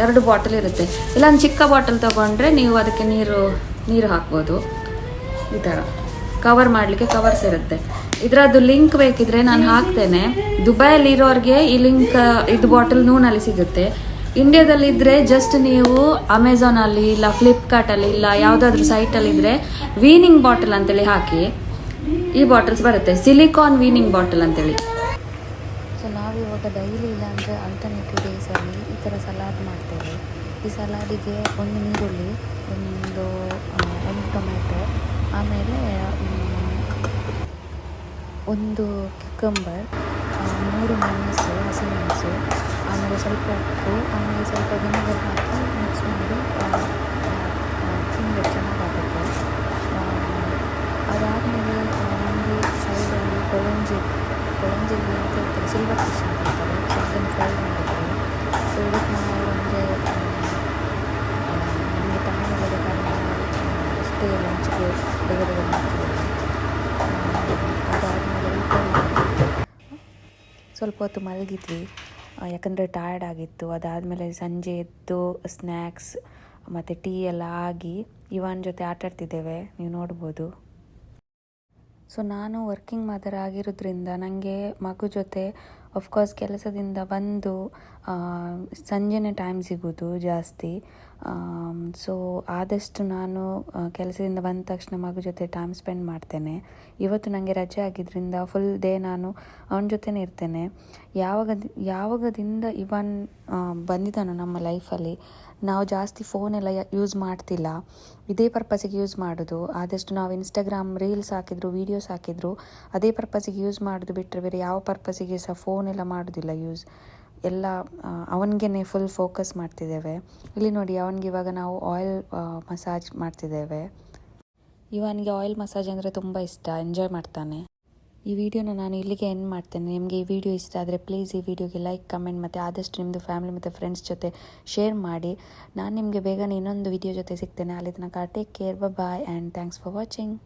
2 ಬಾಟಲ್ ಇರುತ್ತೆ. ಇಲ್ಲ ಒಂದು ಚಿಕ್ಕ ಬಾಟಲ್ ತೊಗೊಂಡ್ರೆ ನೀವು ಅದಕ್ಕೆ ನೀರು ಹಾಕ್ಬೋದು. ಈ ಥರ ಕವರ್ ಮಾಡಲಿಕ್ಕೆ ಕವರ್ಸ್ ಇರುತ್ತೆ. ಇದರದ್ದು ಲಿಂಕ್ ಬೇಕಿದ್ರೆ ನಾನು ಹಾಕ್ತೇನೆ. ದುಬೈಯಲ್ಲಿ ಇರೋರಿಗೆ ಈ ಲಿಂಕ್, ಇದು ಬಾಟಲ್ ನೂನಲ್ಲಿ ಸಿಗುತ್ತೆ. ಇಂಡಿಯಾದಲ್ಲಿ ಇದ್ದರೆ ಜಸ್ಟ್ ನೀವು ಅಮೆಝಾನಲ್ಲಿ ಇಲ್ಲ ಫ್ಲಿಪ್ಕಾರ್ಟಲ್ಲಿ ಇಲ್ಲ ಯಾವುದಾದ್ರೂ ಸೈಟಲ್ಲಿ ಇದ್ದರೆ ವೀನಿಂಗ್ ಬಾಟಲ್ ಅಂತೇಳಿ ಹಾಕಿ, ಈ ಬಾಟಲ್ಸ್ ಬರುತ್ತೆ. ಸಿಲಿಕಾನ್ ವೀನಿಂಗ್ ಬಾಟಲ್ ಅಂತೇಳಿ. ಸೊ ನಾವಿವಾಗ ಡೈಲಿ ಇಲ್ಲ ಅಂದರೆ ಆಲ್ಟರ್ನೇಟಿವ್ ಡೇಸಲ್ಲಿ ಈ ಥರ ಸಲಾಡ್ ಮಾಡ್ತೇವೆ. ಈ ಸಲಾಡಿಗೆ ಒಂದು ನೀರುಳ್ಳಿ, ಒಂದು ಟೊಮೆಟೊ, ಆಮೇಲೆ ಒಂದು ಕ್ಯುಕಂಬರ್, 3 ಮೆಣಸು, ಹಸಿಮೆಣಸು, ಆಮೇಲೆ ಸ್ವಲ್ಪ ಉಪ್ಪು, ಆಮೇಲೆ ಸ್ವಲ್ಪ ವಿನೆಗರ್ ಹಾಕಿ ಮಿಕ್ಸ್ ಮಾಡಿ ತಿನ್ನಬೇಕು, ಚೆನ್ನಾಗಾಗುತ್ತೆ. ಅದಾದಮೇಲೆ ನಮಗೆ ಸೈಡಲ್ಲಿ ಕೊಳಂಜಿ ಅಂತ ಹೇಳ್ತಾರೆ, ಸಿಲ್ವರ್ ಫಿಶ್ ಅಂತ ಹೇಳ್ತಾರೆ. ಸೊ ಅದನ್ನು ಫ್ರೈ ಮಾಡಿದ್ದೀವಿ. ಸೊ ಇದಕ್ಕೆ ನಾವು ಅಂದರೆ ನಮಗೆ ಟೈಮ್ ಇಲ್ಲದ ಕಾರಣ ಅಷ್ಟೇ ಲಂಚ್ಗೆ ಬೇಗ ಮಾಡ್ತೀವಿ. ಅದಾದಮೇಲೆ ಊಟ ಮಾಡಿ ಸ್ವಲ್ಪ ಹೊತ್ತು ಮಲಗಿದ್ವಿ, ಯಾಕಂದರೆ ಟಯರ್ಡ್ ಆಗಿತ್ತು. ಅದಾದಮೇಲೆ ಸಂಜೆ ಎದ್ದು ಸ್ನ್ಯಾಕ್ಸ್ ಮತ್ತು ಟೀ ಎಲ್ಲ ಆಗಿ ಇವನ್ ಜೊತೆ ಆಟಾಡ್ತಿದ್ದೇವೆ, ನೀವು ನೋಡ್ಬೋದು. ಸೊ ನಾನು ವರ್ಕಿಂಗ್ ಮದರ್ ಆಗಿರೋದ್ರಿಂದ ನನಗೆ ಮಗು ಜೊತೆ ಆಫ್ಕೋರ್ಸ್ ಕೆಲಸದಿಂದ ಬಂದು ಸಂಜೆನೇ ಟೈಮ್ ಸಿಗೋದು ಜಾಸ್ತಿ. ಸೊ ಆದಷ್ಟು ನಾನು ಕೆಲಸದಿಂದ ಬಂದ ತಕ್ಷಣ ಮಗು ಜೊತೆ ಟೈಮ್ ಸ್ಪೆಂಡ್ ಮಾಡ್ತೇನೆ. ಇವತ್ತು ನನಗೆ ರಜೆ ಆಗಿದ್ದರಿಂದ ಫುಲ್ ಡೇ ನಾನು ಅವನ ಜೊತೆನೇ ಇರ್ತೇನೆ. ಯಾವಾಗದಿಂದ ಇವನ್ ಬಂದಿದ್ದಾನೋ ನಮ್ಮ ಲೈಫಲ್ಲಿ ನಾವು ಜಾಸ್ತಿ ಫೋನೆಲ್ಲ ಯೂಸ್ ಮಾಡ್ತಿಲ್ಲ. ಇದೇ ಪರ್ಪಸಿಗೆ ಯೂಸ್ ಮಾಡೋದು. ಆದಷ್ಟು ನಾವು ಇನ್ಸ್ಟಾಗ್ರಾಮ್ ರೀಲ್ಸ್ ಹಾಕಿದ್ರು, ವೀಡಿಯೋಸ್ ಹಾಕಿದ್ರು ಅದೇ ಪರ್ಪಸಿಗೆ ಯೂಸ್ ಮಾಡೋದು ಬಿಟ್ಟರೆ ಬೇರೆ ಯಾವ ಪರ್ಪಸಿಗೆ ಸಹ ಫೋನೆಲ್ಲ ಮಾಡೋದಿಲ್ಲ ಯೂಸ್. ಎಲ್ಲ ಅವನಿಗೆ ಫುಲ್ ಫೋಕಸ್ ಮಾಡ್ತಿದ್ದೇವೆ. ಇಲ್ಲಿ ನೋಡಿ, ಅವನಿಗೆ ಇವಾಗ ನಾವು ಆಯಿಲ್ ಮಸಾಜ್ ಮಾಡ್ತಿದ್ದೇವೆ. ಇವನಿಗೆ ಆಯಿಲ್ ಮಸಾಜ್ ಅಂದರೆ ತುಂಬ ಇಷ್ಟ, ಎಂಜಾಯ್ ಮಾಡ್ತಾನೆ. ಈ ವಿಡಿಯೋನ ನಾನು ಇಲ್ಲಿಗೆ ಎಂಡ್ ಮಾಡ್ತೇನೆ. ನಿಮಗೆ ಈ ವಿಡಿಯೋ ಇಷ್ಟ ಆದರೆ ಪ್ಲೀಸ್ ಈ ವಿಡಿಯೋಗೆ ಲೈಕ್, ಕಮೆಂಟ್ ಮತ್ತು ಆದಷ್ಟು ನಿಮ್ಮದು ಫ್ಯಾಮಿಲಿ ಮತ್ತು ಫ್ರೆಂಡ್ಸ್ ಜೊತೆ ಶೇರ್ ಮಾಡಿ. ನಾನು ನಿಮಗೆ ಬೇಗನೆ ಇನ್ನೊಂದು ವಿಡಿಯೋ ಜೊತೆ ಸಿಗ್ತೇನೆ. ಅಲ್ಲಿ ತನಕ take care, bye and thanks for watching.